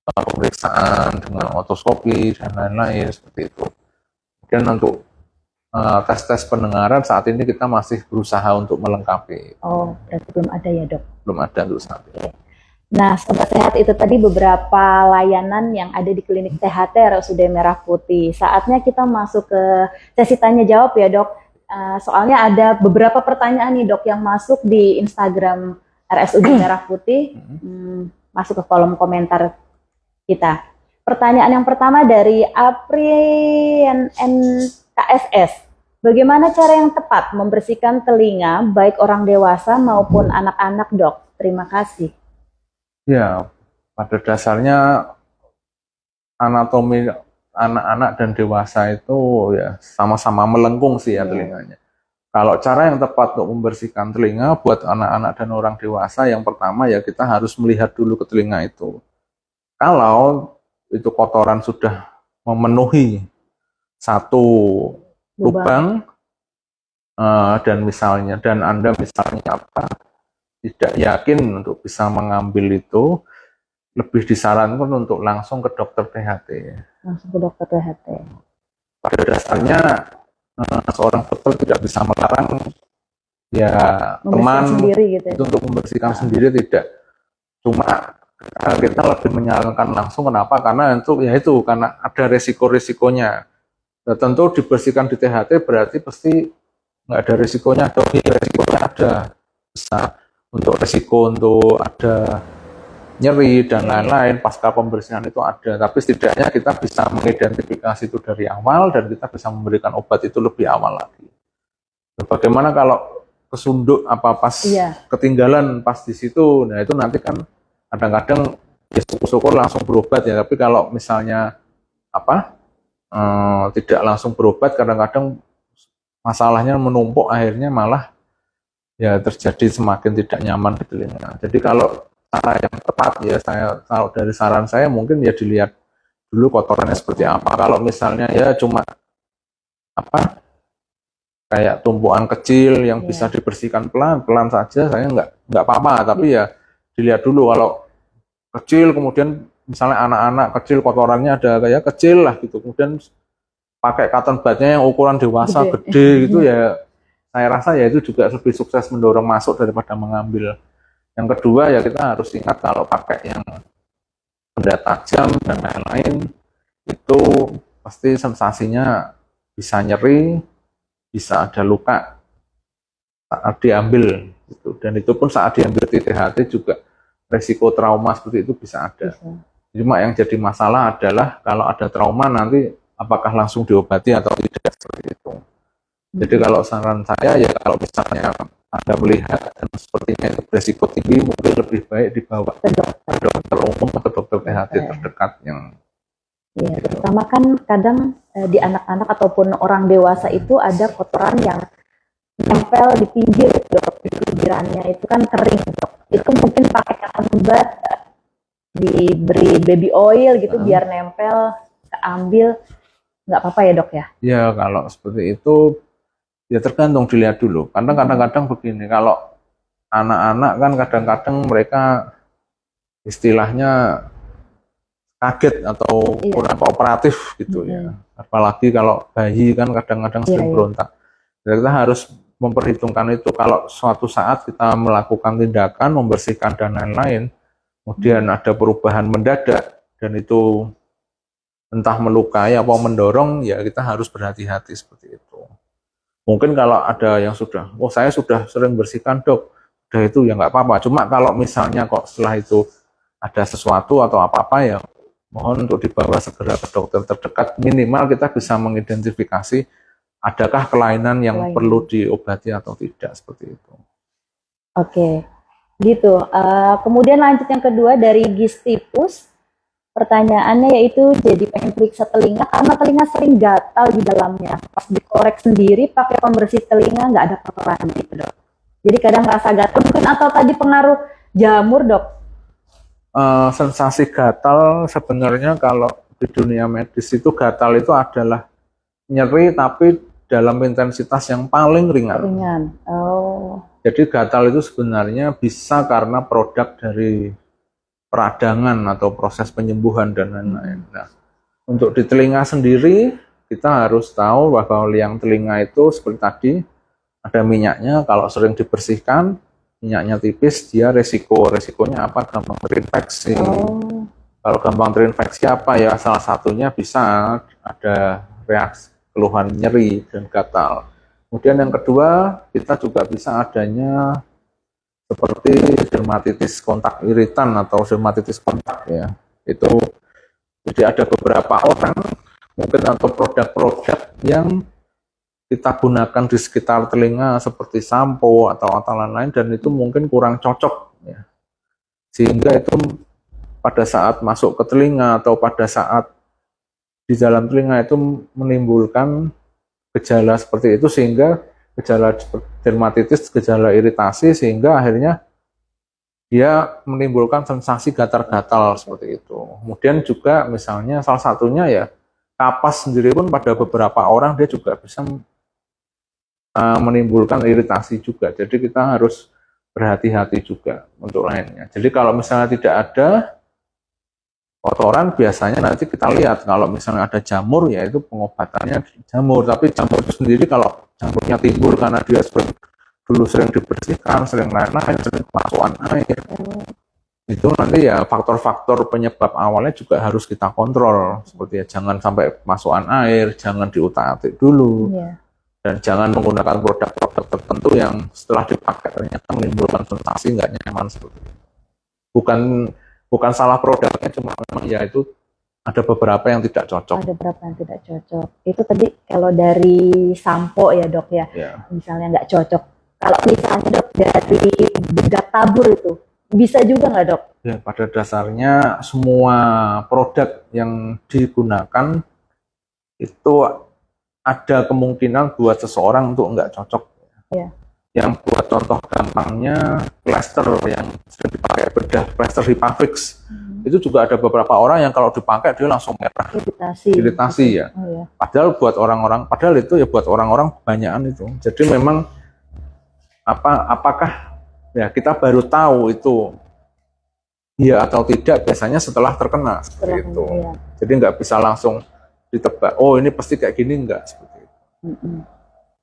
pemeriksaan dengan otoskopi dan lain-lain seperti itu. Kemudian untuk tes-tes pendengaran saat ini kita masih berusaha untuk melengkapi. Oh, berarti belum ada ya dok? Belum ada untuk saat ini. Nah, Sobat Sehat, itu tadi beberapa layanan yang ada di klinik THT RSUD Merah Putih. Saatnya kita masuk ke sesi tanya jawab ya dok. Soalnya ada beberapa pertanyaan nih dok yang masuk di Instagram RSUD Merah Putih. masuk ke kolom komentar kita. Pertanyaan yang pertama dari Aprien NKSS. Bagaimana cara yang tepat membersihkan telinga baik orang dewasa maupun anak-anak, Dok? Terima kasih. Ya, pada dasarnya anatomi anak-anak dan dewasa itu ya sama-sama melengkung sih ya telinganya. Kalau cara yang tepat untuk membersihkan telinga buat anak-anak dan orang dewasa, yang pertama ya kita harus melihat dulu ke telinga itu. Kalau itu kotoran sudah memenuhi satu lubang dan Anda misalnya tidak yakin untuk bisa mengambil itu, lebih disarankan untuk langsung ke dokter THT. Langsung ke dokter THT. Pada dasarnya seorang dokter tidak bisa melarang ya teman sendiri gitu ya? Itu untuk membersihkan sendiri, tidak. Cuma kita lebih menyarankan langsung. Kenapa? Karena karena ada resiko-resikonya. Nah, tentu dibersihkan di THT berarti pasti nggak ada resikonya, atau resikonya ada besar. Untuk resiko untuk ada nyeri dan lain-lain pasca pembersihan itu ada, tapi setidaknya kita bisa mengidentifikasi itu dari awal dan kita bisa memberikan obat itu lebih awal lagi. Bagaimana kalau kesunduk pas ketinggalan pas di situ, nah itu nanti kan kadang-kadang ya syukur-syukur langsung berobat ya, tapi kalau misalnya tidak langsung berobat, kadang-kadang masalahnya menumpuk, akhirnya malah ya terjadi semakin tidak nyaman di telinga. Jadi kalau cara yang tepat ya, kalau dari saran saya mungkin ya dilihat dulu kotorannya seperti apa. Kalau misalnya ya cuma kayak tumpuan kecil yang bisa dibersihkan pelan-pelan saja, saya nggak apa-apa. Tapi ya dilihat dulu. Kalau kecil kemudian misalnya anak-anak kecil kotorannya ada kayak kecil lah gitu, kemudian pakai cotton budnya yang ukuran dewasa gede gitu ya, saya rasa ya itu juga lebih sukses mendorong masuk daripada mengambil. Yang kedua ya kita harus ingat kalau pakai yang benda tajam dan lain-lain itu pasti sensasinya bisa nyeri, bisa ada luka saat diambil gitu. Dan itu pun saat diambil di THT juga resiko trauma seperti itu bisa ada. Cuma yang jadi masalah adalah kalau ada trauma nanti apakah langsung diobati atau tidak, seperti itu. Jadi kalau saran saya ya, kalau misalnya Anda melihat dan sepertinya itu beresiko tinggi, mungkin lebih baik dibawa ke dokter umum atau dokter THT terdekat yang. Ya, terutama kan kadang di anak-anak ataupun orang dewasa itu ada kotoran yang nempel di pinggir, dok, di pinggirannya itu kan kering, dok. Itu mungkin pakai cotton bud, diberi baby oil gitu biar nempel, keambil, nggak apa-apa ya, dok ya? Ya kalau seperti itu ya tergantung, dilihat dulu. Karena kadang-kadang begini, kalau anak-anak kan kadang-kadang mereka istilahnya kaget atau kurang kooperatif gitu ya. Apalagi kalau bayi kan kadang-kadang sering berontak. Jadi kita harus memperhitungkan itu. Kalau suatu saat kita melakukan tindakan membersihkan dan lain-lain, kemudian ada perubahan mendadak dan itu entah melukai atau mendorong, ya kita harus berhati-hati seperti itu. Mungkin kalau ada yang sudah, saya sudah sering bersihkan, dok, udah itu ya nggak apa-apa. Cuma kalau misalnya kok setelah itu ada sesuatu atau apa-apa, ya mohon untuk dibawa segera ke dokter terdekat. Minimal kita bisa mengidentifikasi adakah kelainan yang perlu diobati atau tidak, seperti itu. Oke, gitu. Kemudian lanjut yang kedua dari Gistipus. Pertanyaannya yaitu jadi pengen periksa telinga karena telinga sering gatal di dalamnya. Pas dikorek sendiri pakai pembersih telinga nggak ada kotoran gitu, dok. Jadi kadang rasa gatal mungkin, atau tadi pengaruh jamur, dok? Sensasi gatal sebenarnya kalau di dunia medis itu gatal itu adalah nyeri tapi dalam intensitas yang paling ringan. Jadi gatal itu sebenarnya bisa karena produk dari peradangan atau proses penyembuhan dan lain-lain. Nah, untuk di telinga sendiri kita harus tahu bahwa liang telinga itu seperti tadi ada minyaknya. Kalau sering dibersihkan, minyaknya tipis, dia resikonya apa? Gampang terinfeksi. Kalau gampang terinfeksi apa ya? Salah satunya bisa ada reaksi keluhan nyeri dan gatal. Kemudian yang kedua, kita juga bisa adanya seperti dermatitis kontak iritan atau dermatitis kontak ya. Itu jadi ada beberapa orang mungkin atau produk-produk yang kita gunakan di sekitar telinga seperti sampo atau lain-lain dan itu mungkin kurang cocok ya. Sehingga itu pada saat masuk ke telinga atau pada saat di dalam telinga itu menimbulkan gejala seperti itu, sehingga gejala dermatitis, gejala iritasi, sehingga akhirnya dia menimbulkan sensasi gatal-gatal seperti itu. Kemudian juga misalnya salah satunya ya kapas sendiri pun pada beberapa orang dia juga bisa menimbulkan iritasi juga. Jadi kita harus berhati-hati juga untuk lainnya. Jadi kalau misalnya tidak ada kotoran, biasanya nanti kita lihat kalau misalnya ada jamur, ya itu pengobatannya jamur. Tapi jamur itu sendiri kalau jamurnya timbul karena dia dulu sering dibersihkan, sering lain-lain, sering kemasukan air, itu nanti ya faktor-faktor penyebab awalnya juga harus kita kontrol. Seperti ya jangan sampai kemasukan air, jangan diutak-atik dulu, dan jangan menggunakan produk-produk tertentu yang setelah dipakai ternyata menimbulkan sensasi nggak nyaman seperti itu. Bukan salah produknya, cuma memang ya itu ada beberapa yang tidak cocok. Ada beberapa yang tidak cocok. Itu tadi kalau dari sampo ya dok ya, misalnya nggak cocok. Kalau misalnya dok dari bedak tabur itu, bisa juga nggak dok? Ya, pada dasarnya semua produk yang digunakan itu ada kemungkinan buat seseorang untuk nggak cocok. Ya. Yang buat contoh gampangnya plester yang sering dipakai bedah, plester Hipafix, itu juga ada beberapa orang yang kalau dipakai dia langsung merah, iritasi ya. Padahal buat orang-orang, padahal itu ya buat orang-orang kebanyakan itu. Jadi memang apakah ya kita baru tahu itu iya atau tidak biasanya setelah terkena seperti itu. Ya. Jadi nggak bisa langsung ditebak, oh ini pasti kayak gini, enggak seperti itu.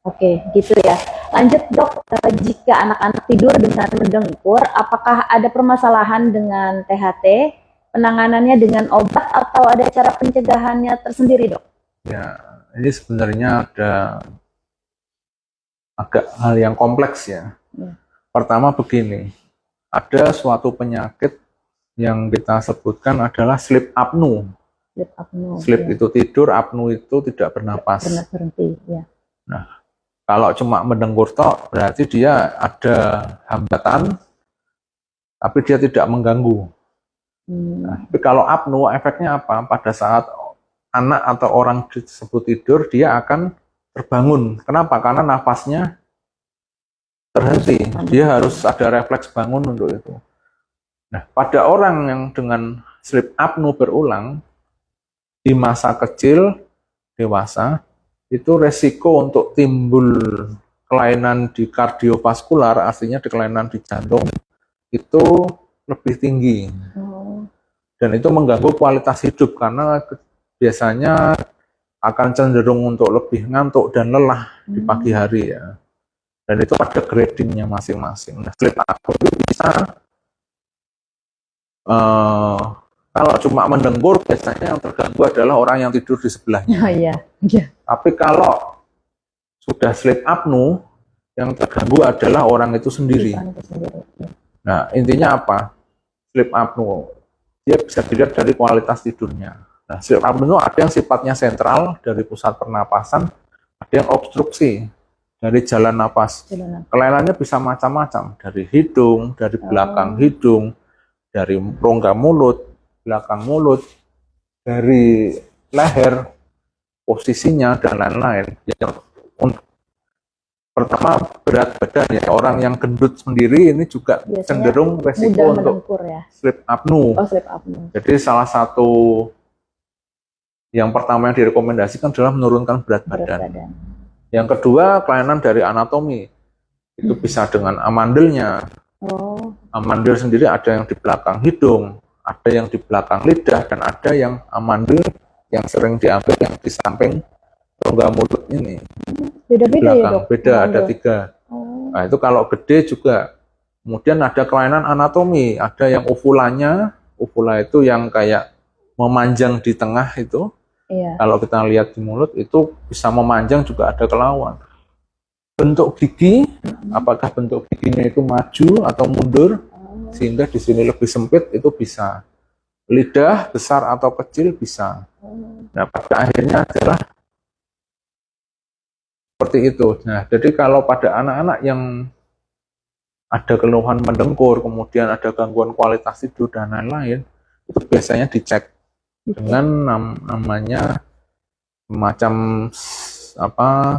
Oke, gitu ya. Lanjut dok, jika anak-anak tidur dengan mendengkur, apakah ada permasalahan dengan THT, penanganannya dengan obat, atau ada cara pencegahannya tersendiri dok? Ya, ini sebenarnya ada agak hal yang kompleks ya. Pertama begini, ada suatu penyakit yang kita sebutkan adalah sleep apnea. Sleep itu tidur, apnea itu tidak bernapas. Berhenti, ya. Nah, kalau cuma mendengkur tok, berarti dia ada hambatan, tapi dia tidak mengganggu. Nah, tapi kalau apnea, efeknya apa? Pada saat anak atau orang tersebut tidur, dia akan terbangun. Kenapa? Karena nafasnya terhenti. Dia harus ada refleks bangun untuk itu. Nah, pada orang yang dengan sleep apnea berulang, di masa kecil, dewasa, itu resiko untuk timbul kelainan di kardiovaskular, artinya di kelainan di jantung, itu lebih tinggi. Dan itu mengganggu kualitas hidup, karena biasanya akan cenderung untuk lebih ngantuk dan lelah di pagi hari ya. Dan itu ada gradingnya masing-masing. Nah, sleep apnea itu bisa kalau cuma mendengkur, biasanya yang terganggu adalah orang yang tidur di sebelahnya. Tapi kalau sudah sleep apnea, yang terganggu adalah orang itu sendiri. Nah, intinya apa? Sleep apnea, dia bisa dilihat dari kualitas tidurnya. Nah, sleep apnea ada yang sifatnya sentral dari pusat pernapasan, ada yang obstruksi dari jalan napas. Kelainannya bisa macam-macam, dari hidung, dari belakang hidung, dari rongga mulut, belakang mulut, dari leher, posisinya, dan lain-lain. Pertama, berat badan ya, orang yang gendut sendiri ini juga biasanya cenderung resiko untuk sleep apnea. Jadi salah satu yang pertama yang direkomendasikan adalah menurunkan berat badan. Yang kedua, kelainan dari anatomi. Itu bisa dengan amandelnya. Amandel sendiri ada yang di belakang hidung, ada yang di belakang lidah, dan ada yang amandel yang sering diambil yang di samping rongga mulut ini. Beda-beda ya dok? Beda, ada 3. Nah itu kalau gede juga. Kemudian ada kelainan anatomi, ada yang uvulanya, uvula itu yang kayak memanjang di tengah itu. Kalau kita lihat di mulut itu bisa memanjang juga ada kelauan. bentuk gigi, apakah bentuk giginya itu maju atau mundur, sehingga di sini lebih sempit itu bisa. Lidah besar atau kecil bisa. Nah, pada akhirnya adalah seperti itu. Nah, jadi kalau pada anak-anak yang ada keluhan mendengkur, kemudian ada gangguan kualitas tidur dan lain-lain, itu biasanya dicek dengan namanya semacam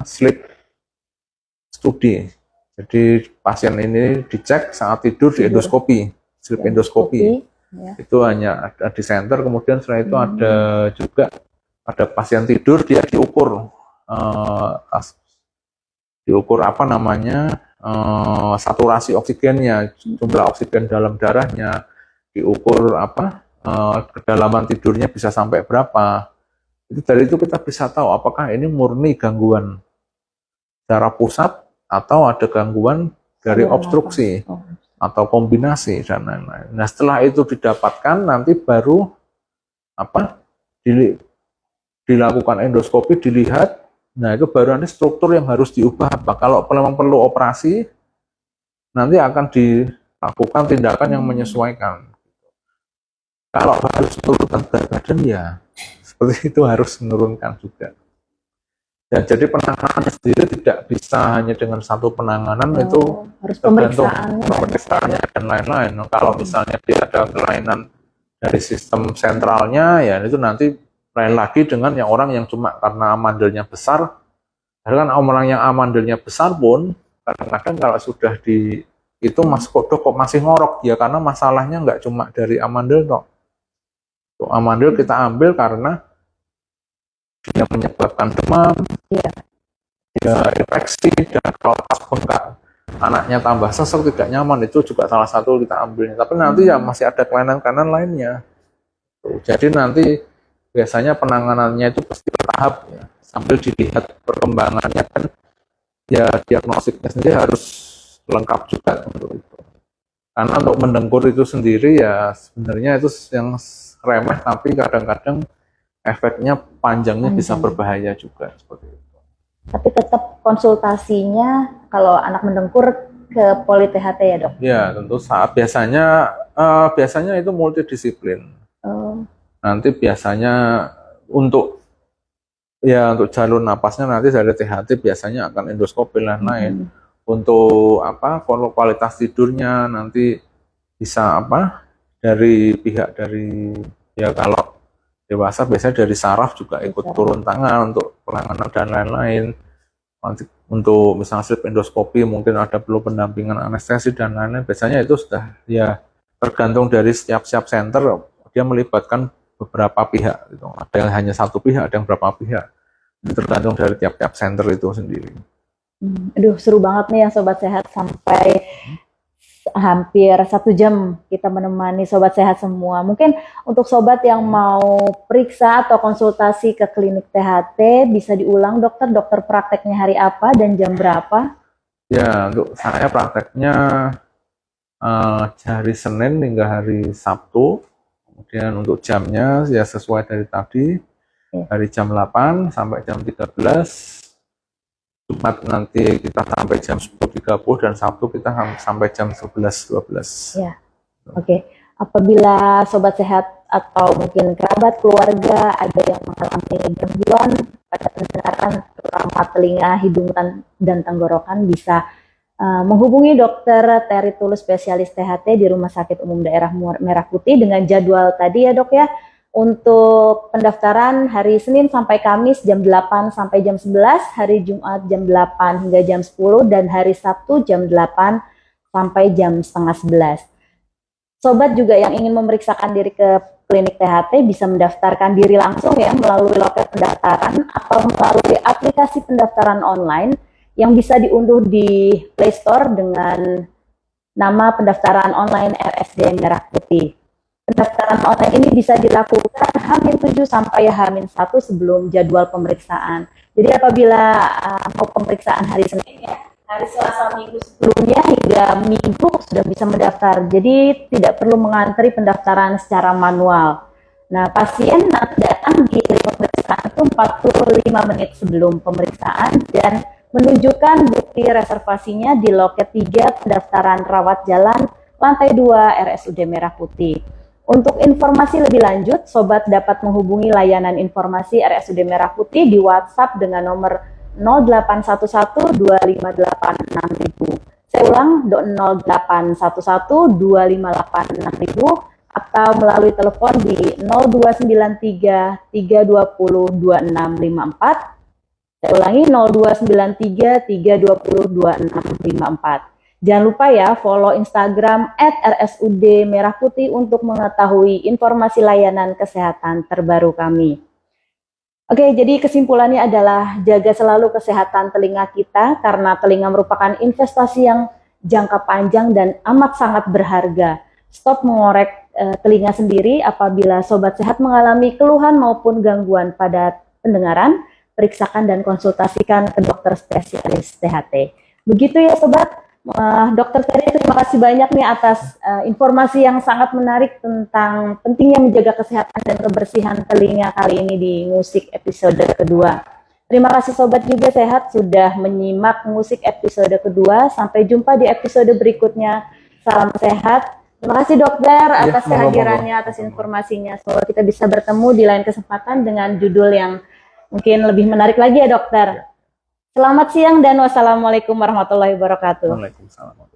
sleep study. Jadi pasien ini dicek saat tidur di endoskopi, sleep endoskopi. Ya. Itu hanya ada di center, kemudian setelah itu ada juga pada pasien tidur dia diukur saturasi oksigennya, jumlah oksigen dalam darahnya, diukur kedalaman tidurnya bisa sampai berapa. Itu dari itu kita bisa tahu apakah ini murni gangguan secara pusat atau ada gangguan dari obstruksi atau kombinasi dan lain-lain. Nah, setelah itu didapatkan nanti baru dilakukan endoskopi, dilihat. Nah, itu baru nanti struktur yang harus diubah apa. Kalau memang perlu operasi, nanti akan dilakukan tindakan yang menyesuaikan. Kalau harus menurunkan berat badan, ya seperti itu harus menurunkan juga. Ya, jadi penanganannya sendiri tidak bisa hanya dengan satu penanganan, itu harus tergantung pemeriksaannya dan lain-lain. Kalau misalnya dia ada kelainan dari sistem sentralnya, ya itu nanti lain lagi dengan yang orang yang cuma karena amandelnya besar. Karena orang yang amandelnya besar pun kadang-kadang kalau sudah itu Mas Kodo kok masih ngorok ya, karena masalahnya nggak cuma dari amandel kok. Amandel kita ambil karena dia menyebabkan demam, dia infeksi, dan kalau pas bengkak anaknya tambah sesek, tidak nyaman, itu juga salah satu kita ambilnya. Tapi nanti ya masih ada kelainan-kelainan lainnya. Jadi nanti biasanya penanganannya itu pasti bertahap ya, sambil dilihat perkembangannya kan, ya diagnosiknya sendiri harus lengkap juga untuk itu. Karena untuk mendengkur itu sendiri ya sebenarnya itu yang remeh, tapi kadang-kadang efeknya panjangnya bisa berbahaya juga seperti itu. Tapi tetap konsultasinya kalau anak mendengkur ke Poli THT ya, Dok? Ya, tentu saat biasanya itu multidisiplin. Nanti biasanya untuk jalur napasnya nanti dari THT biasanya akan endoskopi lain-lain. Untuk kualitas tidurnya nanti bisa dari pihak kalau dewasa biasanya dari saraf juga ikut turun tangan untuk penanganan dan lain-lain. Untuk misalnya sleep endoskopi mungkin ada perlu pendampingan anestesi dan lain-lain. Biasanya itu sudah ya tergantung dari setiap center, dia melibatkan beberapa pihak gitu. Ada yang hanya satu pihak, ada yang berapa pihak. Tergantung dari tiap-tiap center itu sendiri. Aduh, seru banget nih ya Sobat Sehat, sampai hampir 1 jam kita menemani Sobat Sehat semua. Mungkin untuk Sobat yang mau periksa atau konsultasi ke klinik THT, bisa diulang dokter prakteknya hari apa dan jam berapa? Ya, untuk saya prakteknya hari Senin hingga hari Sabtu. Kemudian untuk jamnya ya sesuai dari tadi, dari jam 8 sampai jam 13. Jumat nanti kita sampai jam 10.30 dan Sabtu kita sampai jam 11.12. Ya, oke. Apabila Sobat Sehat atau mungkin kerabat keluarga ada yang mengalami gangguan pada pendengaran, terutama telinga, hidung, dan tenggorokan, bisa menghubungi Dr. Terry Tulus, spesialis THT di Rumah Sakit Umum Daerah Merah Putih dengan jadwal tadi ya, Dok ya. Untuk pendaftaran hari Senin sampai Kamis jam 8 sampai jam 11, hari Jumat jam 8 hingga jam 10, dan hari Sabtu jam 8 sampai jam setengah 11. Sobat juga yang ingin memeriksakan diri ke klinik THT bisa mendaftarkan diri langsung ya melalui loket pendaftaran atau melalui aplikasi pendaftaran online yang bisa diunduh di Play Store dengan nama pendaftaran online RSUD Merah Putih. Pendaftaran online ini bisa dilakukan H-7 sampai H-1 sebelum jadwal pemeriksaan. Jadi apabila mau pemeriksaan hari Senin ya, hari Selasa minggu sebelumnya hingga Minggu sudah bisa mendaftar. Jadi tidak perlu mengantri pendaftaran secara manual. Nah, pasien nanti datang di pemeriksaan itu 45 menit sebelum pemeriksaan dan menunjukkan bukti reservasinya di loket 3 pendaftaran rawat jalan lantai 2 RSUD Merah Putih. Untuk informasi lebih lanjut, Sobat dapat menghubungi layanan informasi RSUD Merah Putih di WhatsApp dengan nomor 0811-258-6000. Saya ulang, 0811-258-6000 atau melalui telepon di 0293-320-2654. Saya ulangi, 0293-320-2654. Jangan lupa ya follow Instagram @RSUD Merah Putih untuk mengetahui informasi layanan kesehatan terbaru kami. Oke, jadi kesimpulannya adalah jaga selalu kesehatan telinga kita karena telinga merupakan investasi yang jangka panjang dan amat sangat berharga. Stop mengorek telinga sendiri apabila sobat sehat mengalami keluhan maupun gangguan pada pendengaran. Periksakan dan konsultasikan ke dokter spesialis THT. Begitu ya sobat. Dokter Ferry, terima kasih banyak nih atas informasi yang sangat menarik tentang pentingnya menjaga kesehatan dan kebersihan telinga kali ini di musik episode kedua. Terima kasih sobat juga sehat sudah menyimak musik episode kedua. Sampai jumpa di episode berikutnya. Salam sehat. Terima kasih dokter atas kehadirannya, atas informasinya. Semoga kita bisa bertemu di lain kesempatan dengan judul yang mungkin lebih menarik lagi ya dokter. Selamat siang dan wassalamualaikum warahmatullahi wabarakatuh. Waalaikumsalam.